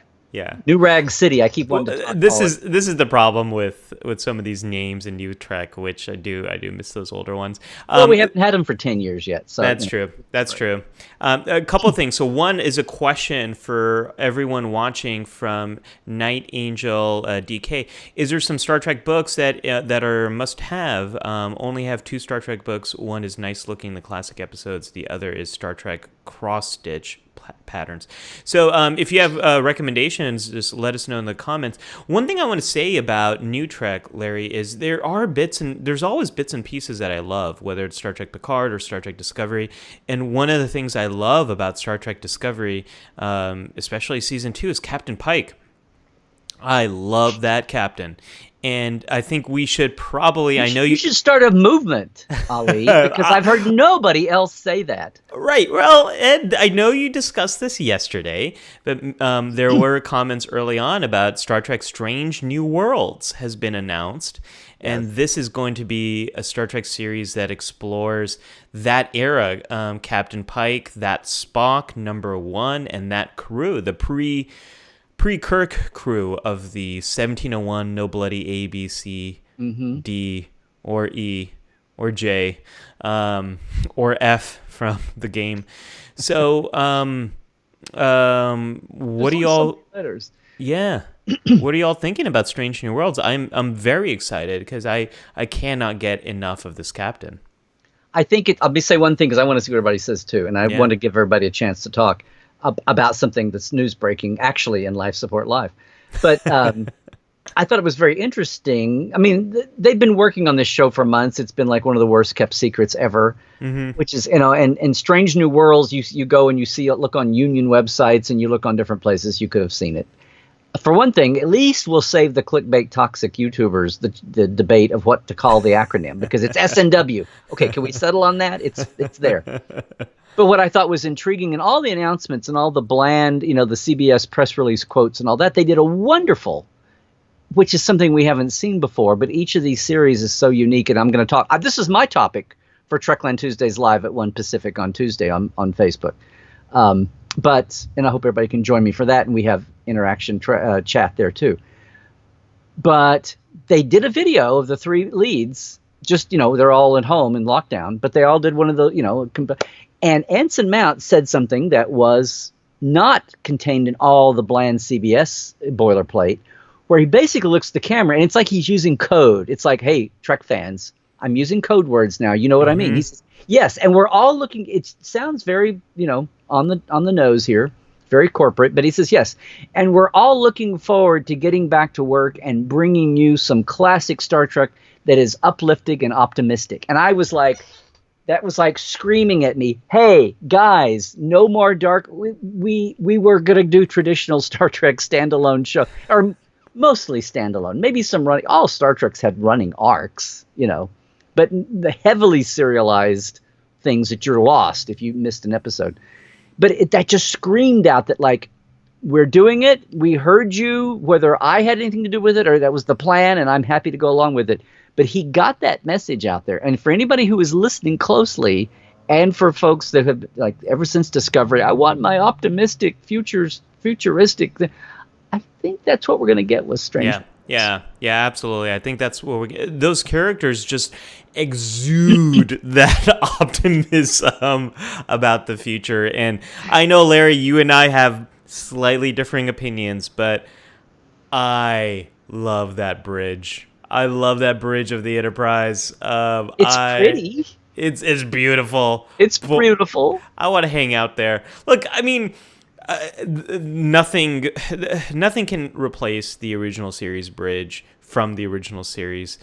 [SPEAKER 2] New Rag City. I keep wanting to talk.
[SPEAKER 1] This is the problem with some of these names in New Trek, which I do miss those older ones.
[SPEAKER 2] Well, we haven't had them for 10 years yet. So
[SPEAKER 1] that's true. That's true. A couple of things. So one is a question for everyone watching from Night Angel DK. Is there some Star Trek books that are must-have? Only have 2 Star Trek books. One is Nice Looking, the classic episodes. The other is Star Trek Cross-Stitch Patterns. So if you have recommendations, just let us know in the comments. One thing I want to say about New Trek, Larry, is there's always bits and pieces that I love, whether it's Star Trek Picard or Star Trek Discovery. And one of the things I love about Star Trek Discovery, especially season 2, is Captain Pike. I love that captain. And I think we should probably, you
[SPEAKER 2] should start a movement, Ali, because I've heard nobody else say that.
[SPEAKER 1] Right. Well, Ed, I know you discussed this yesterday, but there were comments early on about Star Trek Strange New Worlds has been announced. And this is going to be a Star Trek series that explores that era, Captain Pike, that Spock, number 1, and that crew, the pre-Kirk crew of the 1701 No Bloody A, B, C, D, or E, or J, or F from the game. So, what do y'all?
[SPEAKER 2] Letters.
[SPEAKER 1] Yeah. What are y'all thinking about Strange New Worlds? I'm very excited because I cannot get enough of this captain.
[SPEAKER 2] I think I'll be say one thing because I want to see what everybody says too, and I want to give everybody a chance to talk about something that's news breaking actually in Life Support Live. But I thought it was very interesting. I mean, they've been working on this show for months. It's been like one of the worst kept secrets ever, which is, and Strange New Worlds, you go and you see it, look on union websites and you look on different places, you could have seen it. For one thing, at least we'll save the clickbait toxic YouTubers the debate of what to call the acronym, because it's SNW. Okay, can we settle on that? It's there. But what I thought was intriguing in all the announcements and all the bland, the CBS press release quotes and all that, they did a wonderful, which is something we haven't seen before, but each of these series is so unique, and I'm going to talk. This is my topic for Trekland Tuesdays live at 1 Pacific on Tuesday on Facebook. And I hope everybody can join me for that, and we have interaction chat there too. But they did a video of the 3 leads, just, they're all at home in lockdown, but they all did one of the, and Ensign Mount said something that was not contained in all the bland CBS boilerplate, where he basically looks at the camera, and it's like he's using code. It's like, hey, Trek fans, I'm using code words now. You know what I mean? He says, yes, and we're all looking. It sounds very, on the nose here, very corporate, but he says yes, and we're all looking forward to getting back to work and bringing you some classic Star Trek that is uplifting and optimistic. And I was like, that was like screaming at me, hey guys, no more dark. We were gonna do traditional Star Trek standalone show, or mostly standalone, maybe some running. All Star Treks had running arcs, but the heavily serialized things that you're lost if you missed an episode. But that just screamed out that, like, we're doing it. We heard you, whether I had anything to do with it or that was the plan, and I'm happy to go along with it. But he got that message out there. And for anybody who is listening closely, and for folks that have, like, ever since Discovery, I want my optimistic futuristic thing. I think that's what we're going to get with Strange.
[SPEAKER 1] Yeah, absolutely. I think that's what those characters just exude that optimism about the future. And I know, Larry, you and I have slightly differing opinions, but I love that bridge. I love that bridge of the Enterprise.
[SPEAKER 2] It's pretty.
[SPEAKER 1] It's beautiful.
[SPEAKER 2] It's beautiful.
[SPEAKER 1] I want to hang out there. Look, I mean, nothing can replace the original series bridge from the original series.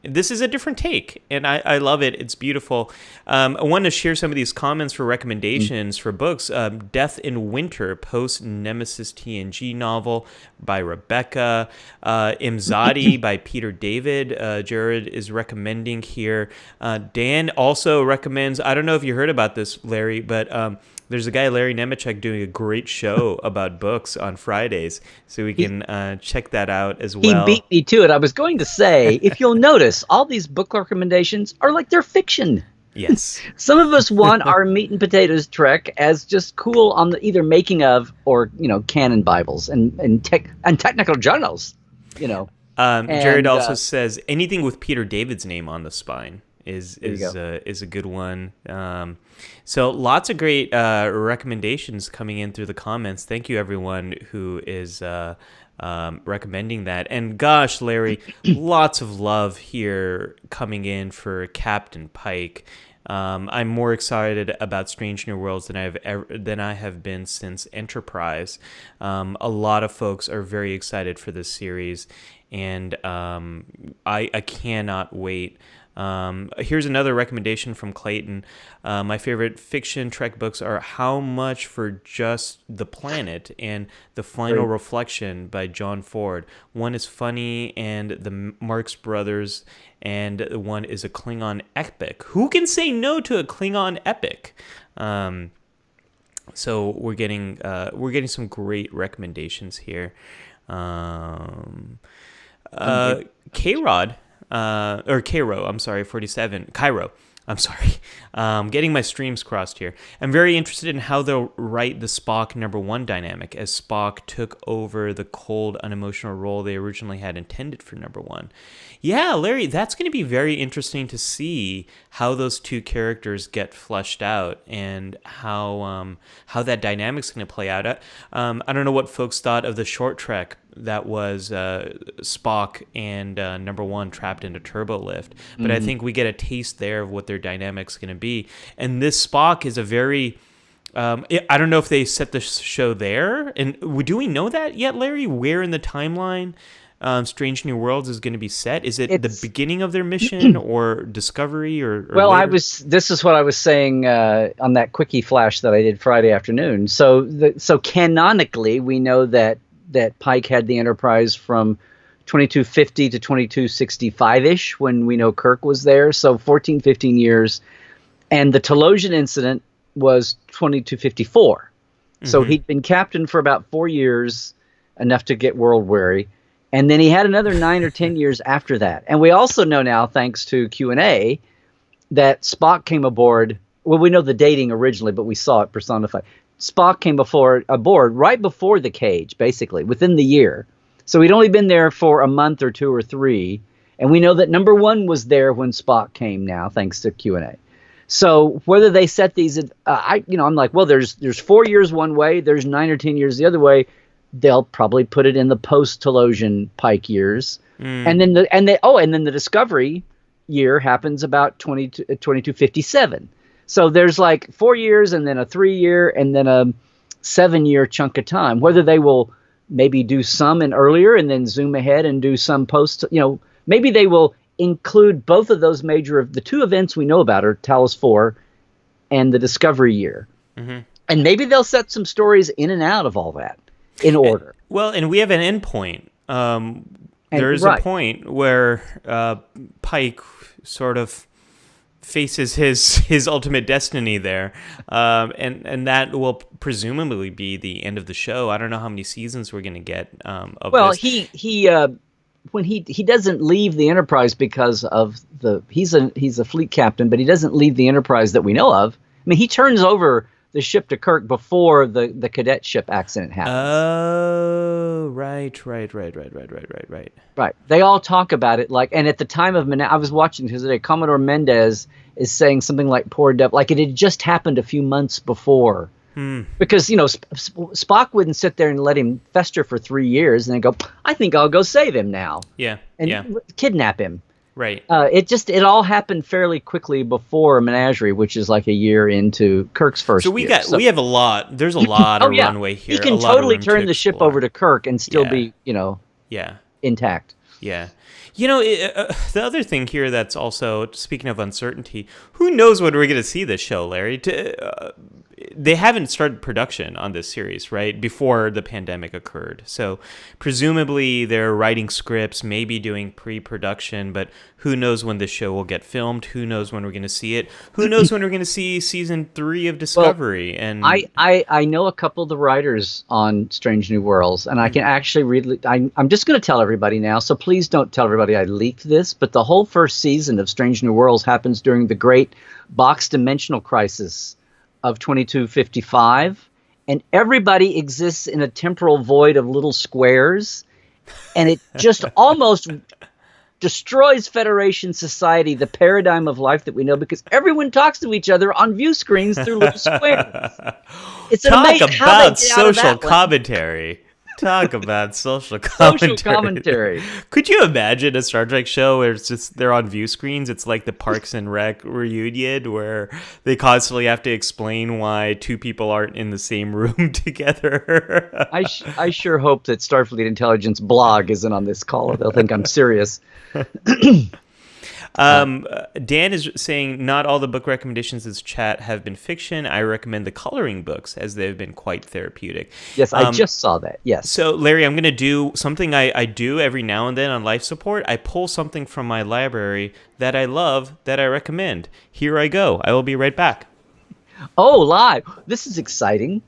[SPEAKER 1] This is a different take, and I love it. It's beautiful. I want to share some of these comments for recommendations for books. Death in Winter, post-Nemesis TNG novel by Rebecca. Imzadi by Peter David. Jared is recommending here. Dan also recommends, I don't know if you heard about this, Larry, but there's a guy, Larry Nemecek, doing a great show about books on Fridays, so we can check that out as well.
[SPEAKER 2] He beat me to it. I was going to say, if you'll notice, all these book recommendations are like they're fiction.
[SPEAKER 1] Yes.
[SPEAKER 2] Some of us want our meat and potatoes Trek as just cool on the either making of or canon Bibles and technical journals.
[SPEAKER 1] Jared also says anything with Peter David's name on the spine is a good one. So lots of great recommendations coming in through the comments. Thank you, everyone who is recommending that. And gosh, Larry, lots of love here coming in for Captain Pike. I'm more excited about Strange New Worlds than I have been since Enterprise. A lot of folks are very excited for this series, and I cannot wait Here's another recommendation from Clayton. My favorite fiction Trek books are How Much for Just the Planet and The Final Reflection by John Ford. One is funny and the Marx Brothers, and one is a Klingon epic. Who can say no to a Klingon epic? So we're getting some great recommendations here. K-Rod, or Cairo, I'm sorry, 47, Cairo, I'm sorry, getting my streams crossed here. I'm very interested in how they'll write the Spock #1 dynamic, as Spock took over the cold, unemotional role they originally had intended for #1. Yeah, Larry, that's going to be very interesting to see how those two characters get fleshed out and how that dynamic's going to play out. I don't know what folks thought of the short trek that was Spock and #1 trapped in a turbo lift, but I think we get a taste there of what their dynamic's going to be. And this Spock is a very I don't know if they set the show there, and do we know that yet, Larry? Where in the timeline Strange New Worlds is going to be set? Is it the beginning of their mission or Discovery or
[SPEAKER 2] well,
[SPEAKER 1] later?
[SPEAKER 2] This is what I was saying on that quickie flash that I did Friday afternoon. So canonically, we know that Pike had the Enterprise from 2250 to 2265-ish when we know Kirk was there. So 14, 15 years. And the Telosian incident was 2254. So he'd been captain for about 4 years, enough to get world weary. And then he had another 9 or 10 years after that. And we also know now, thanks to Q&A, that Spock came aboard. Well, we know the dating originally, but we saw it personified. Spock came aboard right before the Cage, basically, within the year. So he'd only been there for a month or 2 or 3. And we know that #1 was there when Spock came now, thanks to Q&A. So whether they set these, I'm like, well, there's 4 years one way, there's 9 or 10 years the other way. They'll probably put it in the post-Telosian Pike years, and then the Discovery year happens about 2257. So there's like 4 years, and then a 3-year, and then a 7-year chunk of time. Whether they will maybe do some in earlier and then zoom ahead and do some post, maybe they will include both of those the two events we know about are Talos 4 and the Discovery year, and maybe they'll set some stories in and out of all that. In order.
[SPEAKER 1] Well, and we have an end point. There is a point where Pike sort of faces his ultimate destiny there, and that will presumably be the end of the show. I don't know how many seasons we're going to get of this.
[SPEAKER 2] When he doesn't leave the Enterprise because of he's a fleet captain, but he doesn't leave the Enterprise that we know of. I mean, he turns over the ship to Kirk before the cadet ship accident happens.
[SPEAKER 1] Oh, right.
[SPEAKER 2] Right. They all talk about it and at the time of I was watching today, Commodore Mendez is saying something like "poor devil," like it had just happened a few months before. Because Spock wouldn't sit there and let him fester for 3 years and then go, "I think I'll go save him now." And kidnap him.
[SPEAKER 1] Right.
[SPEAKER 2] It all happened fairly quickly before Menagerie, which is like a year into Kirk's first year.
[SPEAKER 1] We have a lot. There's a lot of runway here.
[SPEAKER 2] He can totally turn the ship over to Kirk and still be, intact.
[SPEAKER 1] Yeah. The other thing here that's also, speaking of uncertainty, who knows when we're going to see this show, Larry? They haven't started production on this series, right, before the pandemic occurred. So presumably they're writing scripts, maybe doing pre-production, but who knows when this show will get filmed? Who knows when we're going to see it? Who knows when we're going to see season 3 of Discovery?
[SPEAKER 2] Well, and I know a couple of the writers on Strange New Worlds, and I can actually read. I'm just going to tell everybody now, so please don't tell everybody I leaked this, but the whole first season of Strange New Worlds happens during the great box dimensional crisis of 2255, and everybody exists in a temporal void of little squares, and it just almost destroys Federation society, the paradigm of life that we know, because everyone talks to each other on view screens through little squares. It's amazing how they get out of that one.
[SPEAKER 1] Commentary. Talk about social commentary. Could you imagine a Star Trek show where it's just they're on view screens? It's like the Parks and Rec reunion where they constantly have to explain why two people aren't in the same room together.
[SPEAKER 2] I sure hope that Starfleet Intelligence blog isn't on this call. They'll think I'm serious.
[SPEAKER 1] Dan is saying, not all the book recommendations in this chat have been fiction. I recommend the coloring books as they've been quite therapeutic.
[SPEAKER 2] Yes, I just saw that. Yes.
[SPEAKER 1] So, Larry, I'm going to do something I do every now and then on life support. I pull something from my library that I love that I recommend. Here I go. I will be right back.
[SPEAKER 2] Oh, live. This is exciting.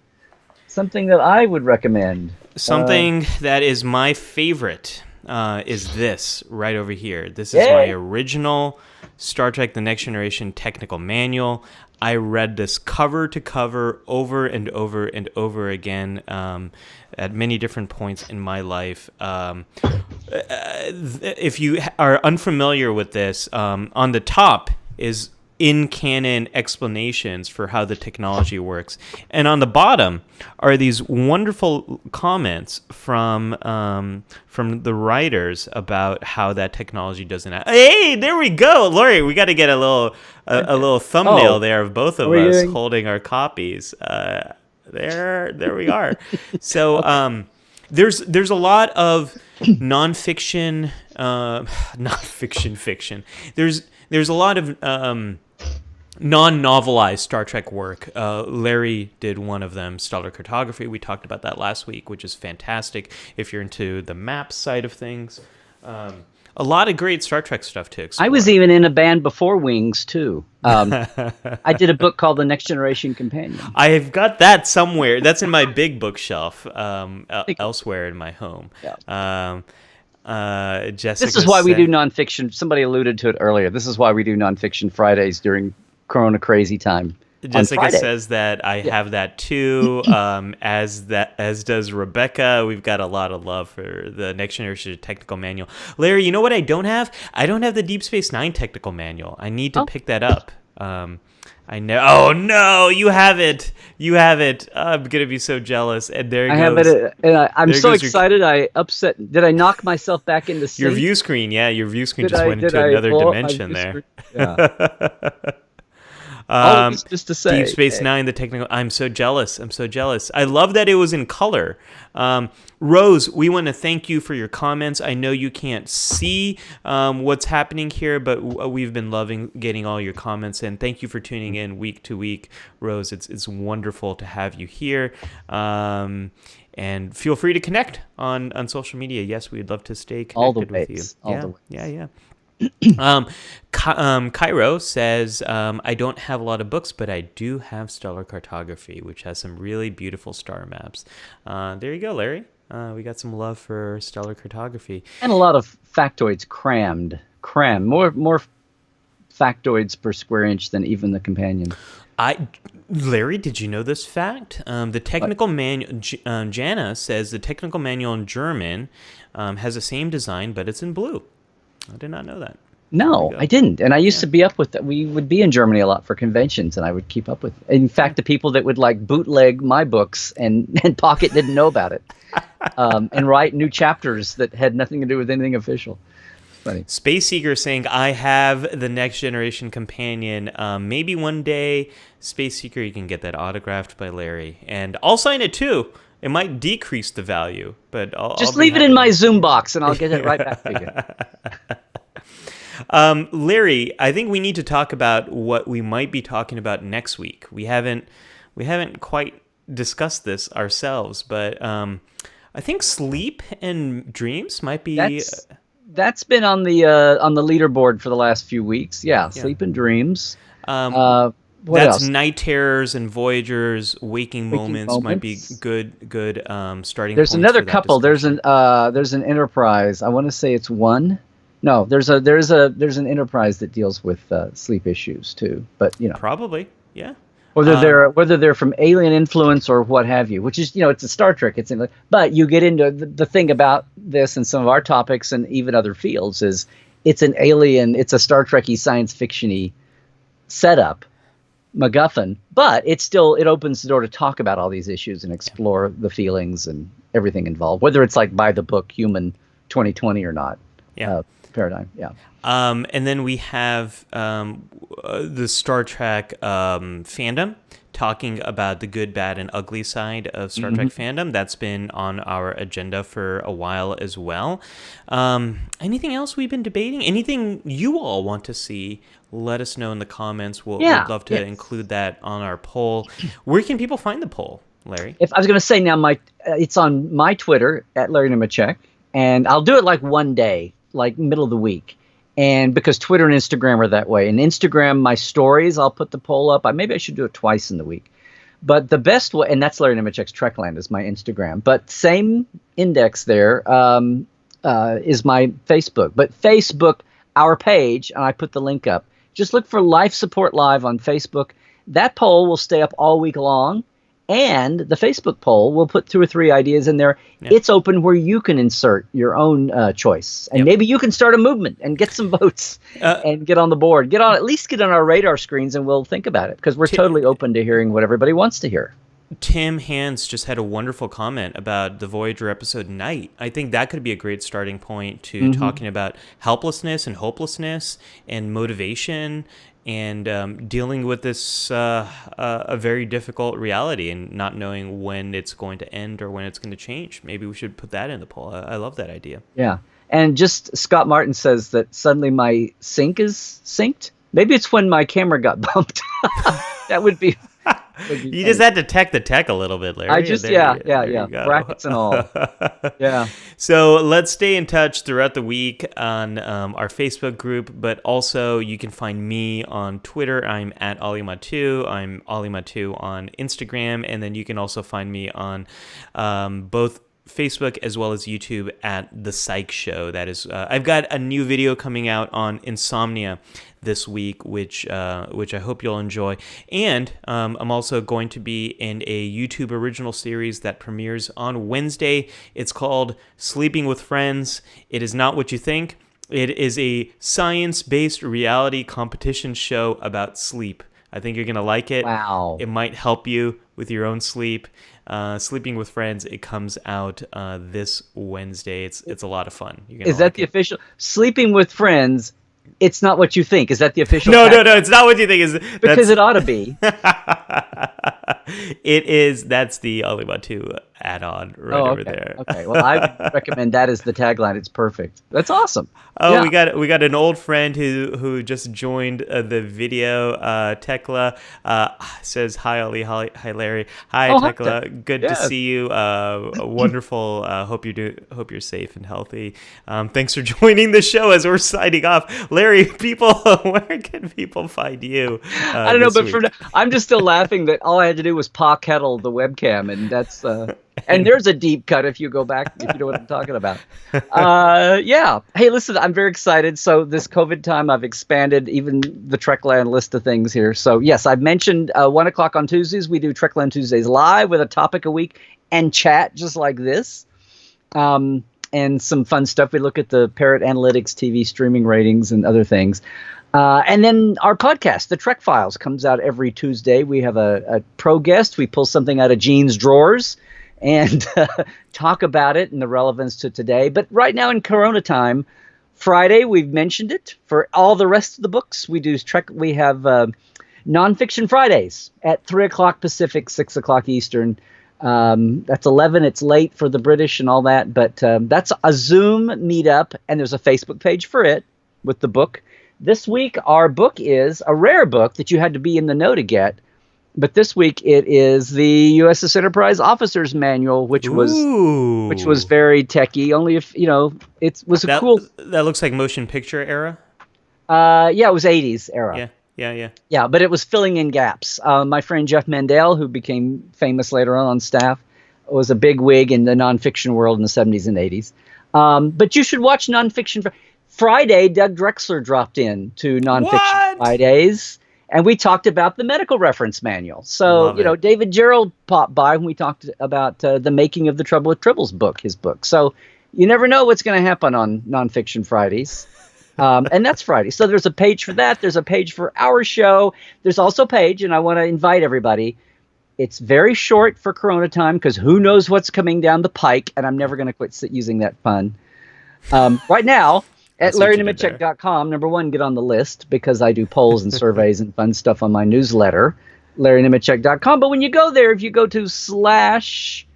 [SPEAKER 2] Something that I would recommend.
[SPEAKER 1] Something that is my favorite is this right over here. This is my original Star Trek The Next Generation technical manual. I read this cover to cover over and over and over again at many different points in my life. If you are unfamiliar with this, on the top is in-canon explanations for how the technology works. And on the bottom are these wonderful comments from the writers about how that technology doesn't... Hey, there we go! Lori, we got to get a little thumbnail there of both of us holding our copies. There we are. So there's a lot of nonfiction, fiction. There's a lot of non-novelized Star Trek work. Larry did one of them, Stellar Cartography. We talked about that last week, which is fantastic if you're into the map side of things. A lot of great Star Trek stuff to explore.
[SPEAKER 2] I was even in a band before Wings, too. I did a book called The Next Generation Companion.
[SPEAKER 1] I've got that somewhere. That's in my big bookshelf elsewhere in my home.
[SPEAKER 2] Yeah.
[SPEAKER 1] Jessica
[SPEAKER 2] this is why we do nonfiction. Somebody alluded to it earlier. This is why we do nonfiction Fridays during Corona crazy time.
[SPEAKER 1] Jessica says that I have that too. As does Rebecca. We've got a lot of love for the Next Generation technical manual. Larry, you know what I don't have? I don't have the Deep Space Nine technical manual. I need to pick that up. I know. Oh no, you have it. You have it. I'm gonna be so jealous. And there it goes.
[SPEAKER 2] I have it, and I'm so excited. I upset. Did I knock myself back in the seat?
[SPEAKER 1] Your view screen, yeah. Your view screen just went into another dimension there.
[SPEAKER 2] Yeah. Just to say,
[SPEAKER 1] Deep Space Nine, the technical. I'm so jealous. I love that it was in color. Rose, we want to thank you for your comments. I know you can't see what's happening here, but we've been loving getting all your comments, and thank you for tuning in week to week, Rose. It's wonderful to have you here. And feel free to connect on social media. Yes, we'd love to stay connected with you. Yeah. Cairo says, I don't have a lot of books, but I do have Stellar Cartography, which has some really beautiful star maps. There you go, Larry. We got some love for Stellar Cartography.
[SPEAKER 2] And a lot of factoids crammed. More factoids per square inch than even the companion.
[SPEAKER 1] Larry, did you know this fact? The technical manual, Jana says the technical manual in German has the same design, but it's in blue. I did not know that.
[SPEAKER 2] No, I didn't. And I used to be up with that. We would be in Germany a lot for conventions, and I would keep up with it. In fact, the people that would like bootleg my books and Pocket didn't know about it, and write new chapters that had nothing to do with anything official. Funny.
[SPEAKER 1] Space Seeker saying, I have the Next Generation Companion. Maybe one day, Space Seeker, you can get that autographed by Larry. And I'll sign it too. It might decrease the value, but I'll
[SPEAKER 2] leave it in my Zoom box, and I'll get it right back to
[SPEAKER 1] you. Larry, I think we need to talk about what we might be talking about next week. We haven't quite discussed this ourselves, but I think sleep and dreams might be.
[SPEAKER 2] That's been on the leaderboard for the last few weeks. Yeah. Sleep and dreams. What else?
[SPEAKER 1] Night terrors and Voyagers, waking moments might be good starting.
[SPEAKER 2] There's
[SPEAKER 1] points
[SPEAKER 2] another
[SPEAKER 1] for that
[SPEAKER 2] couple.
[SPEAKER 1] discussion.
[SPEAKER 2] There's an Enterprise. I want to say it's one. No, there's an Enterprise that deals with sleep issues too. But
[SPEAKER 1] probably, yeah.
[SPEAKER 2] Whether they're from alien influence or what have you, which is it's a Star Trek. But you get into the thing about this and some of our topics and even other fields is it's an alien. It's a Star Trek-y science fiction-y setup. MacGuffin, but it opens the door to talk about all these issues and explore the feelings and everything involved, whether it's like by the book Human 2020 or not. paradigm. Yeah.
[SPEAKER 1] And then we have the Star Trek fandom talking about the good, bad, and ugly side of Star Trek fandom. That's been on our agenda for a while as well. Anything else we've been debating? Anything you all want to see? Let us know in the comments. We'd love to include that on our poll. Where can people find the poll, Larry?
[SPEAKER 2] If I was going to say now, it's on my Twitter at Larry Nemecek, and I'll do it like one day, like middle of the week. And because Twitter and Instagram are that way. And Instagram, my stories, I'll put the poll up. Maybe I should do it twice in the week. But the best way, and that's Larry Nemecek's Trekland is my Instagram. But same index there is my Facebook. But Facebook, our page, and I put the link up. Just look for Life Support Live on Facebook. That poll will stay up all week long. And the Facebook poll, we'll put 2 or 3 ideas in there. Yep. It's open where you can insert your own choice. And maybe you can start a movement and get some votes and get on the board. At least get on our radar screens, and we'll think about it, because we're totally open to hearing what everybody wants to hear.
[SPEAKER 1] Tim Hans just had a wonderful comment about the Voyager episode Night. I think that could be a great starting point to talking about helplessness and hopelessness and motivation and dealing with this a very difficult reality and not knowing when it's going to end or when it's going to change. Maybe we should put that in the poll. I love that idea.
[SPEAKER 2] Yeah. And just Scott Martin says that suddenly my sync is synced. Maybe it's when my camera got bumped. That would be...
[SPEAKER 1] You just had to tech the tech a little bit, Larry.
[SPEAKER 2] I just, yeah. Brackets and all. Yeah.
[SPEAKER 1] So let's stay in touch throughout the week on our Facebook group, but also you can find me on Twitter. I'm at Ollie Mattu. I'm Ollie Mattu on Instagram. And then you can also find me on both Facebook as well as YouTube at The Psych Show. That is, I've got a new video coming out on insomnia this week, which I hope you'll enjoy. And I'm also going to be in a YouTube original series that premieres on Wednesday. It's called Sleeping with Friends. It is not what you think. It is a science-based reality competition show about sleep. I think you're going to like it.
[SPEAKER 2] Wow.
[SPEAKER 1] It might help you with your own sleep. Sleeping with Friends, it comes out this Wednesday. It's a lot of fun.
[SPEAKER 2] Is that the official Sleeping with Friends? It's not what you think. Is that the official?
[SPEAKER 1] No. It's not what you think.
[SPEAKER 2] Because it ought to be.
[SPEAKER 1] It is. That's the Ollie Mattu add-on over there.
[SPEAKER 2] Okay. Well, I would recommend that as the tagline. It's perfect. That's awesome.
[SPEAKER 1] Oh, yeah. we got an old friend who just joined the video. Tekla says, "Hi, Ollie. Hi, Larry. Hi, Tekla. Good to see you. Wonderful. Hope you're safe and healthy. Thanks for joining the show as we're signing off, Larry. Where can people find you?
[SPEAKER 2] I don't know, but I'm just still laughing that all I had to do was paw kettle the webcam, and that's. And there's a deep cut if you go back, if you know what I'm talking about. Yeah. Hey, listen, I'm very excited. So this COVID time, I've expanded even the Trekland list of things here. So yes, I've mentioned 1 o'clock on Tuesdays. We do Trekland Tuesdays live with a topic a week and chat just like this. And some fun stuff. We look at the Parrot Analytics, TV streaming ratings, and other things. And then our podcast, The Trek Files, comes out every Tuesday. We have a pro guest. We pull something out of Gene's drawers and talk about it and the relevance to today. But right now in Corona time, Friday, we've mentioned it. For all the rest of the books, we have Nonfiction Fridays at 3 o'clock Pacific, 6 o'clock Eastern. That's 11. It's late for the British and all that. But that's a Zoom meetup, and there's a Facebook page for it with the book. This week, our book is a rare book that you had to be in the know to get. But this week it is the USS Enterprise Officer's Manual, which was very techy. Only if it was cool.
[SPEAKER 1] That looks like motion picture era.
[SPEAKER 2] Yeah, it was 80s era.
[SPEAKER 1] Yeah.
[SPEAKER 2] Yeah, but it was filling in gaps. My friend Jeff Mandel, who became famous later on staff, was a big wig in the nonfiction world in the 70s and 80s. But you should watch Nonfiction Friday. Doug Drexler dropped in to Nonfiction Fridays. And we talked about the medical reference manual. So, David Gerald popped by when we talked about the making of the Trouble with Tribbles book, his book. So you never know what's going to happen on Nonfiction Fridays. And that's Friday. So there's a page for that. There's a page for our show. There's also a page, and I want to invite everybody. It's very short for Corona time because who knows what's coming down the pike, and I'm never going to quit using that pun. Right now, At LarryNemecek.com, number one, get on the list because I do polls and surveys and fun stuff on my newsletter, LarryNemecek.com. But when you go there, if you go to /simple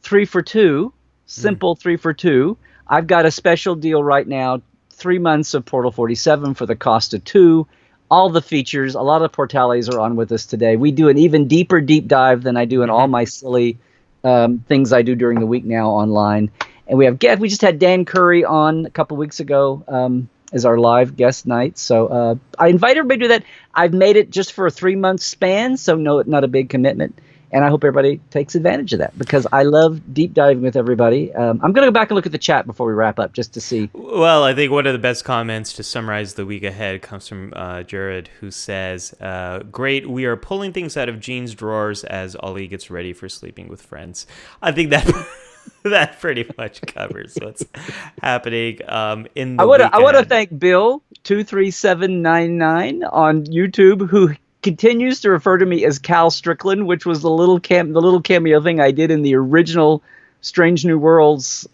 [SPEAKER 2] 3 for 2, simple 3 for 2, I've got a special deal right now, 3 months of Portal 47 for the cost of 2. All the features, a lot of Portales are on with us today. We do an even deeper deep dive than I do in all my silly things I do during the week now online. And we just had Dan Curry on a couple weeks ago as our live guest night. So I invite everybody to do that. I've made it just for a 3-month span, so no, not a big commitment. And I hope everybody takes advantage of that because I love deep diving with everybody. I'm going to go back and look at the chat before we wrap up just to see.
[SPEAKER 1] Well, I think one of the best comments to summarize the week ahead comes from Jared, who says, great, we are pulling things out of Gene's drawers as Ollie gets ready for sleeping with friends. I think that that pretty much covers what's happening in the week ahead.
[SPEAKER 2] I want to thank Bill 23799 on YouTube, who continues to refer to me as Cal Strickland, which was the little cameo thing I did in the original Strange New Worlds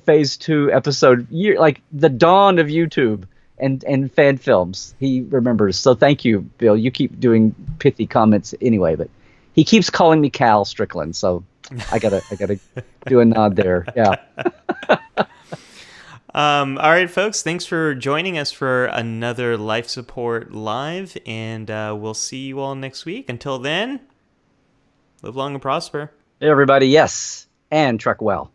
[SPEAKER 2] Phase 2 episode, like the dawn of YouTube and fan films. He remembers. So thank you, Bill. You keep doing pithy comments anyway, but he keeps calling me Cal Strickland, so I gotta do a nod there. Yeah.
[SPEAKER 1] All right, folks, thanks for joining us for another Life Support Live, and we'll see you all next week. Until then, live long and prosper.
[SPEAKER 2] Hey, everybody, yes, and truck well.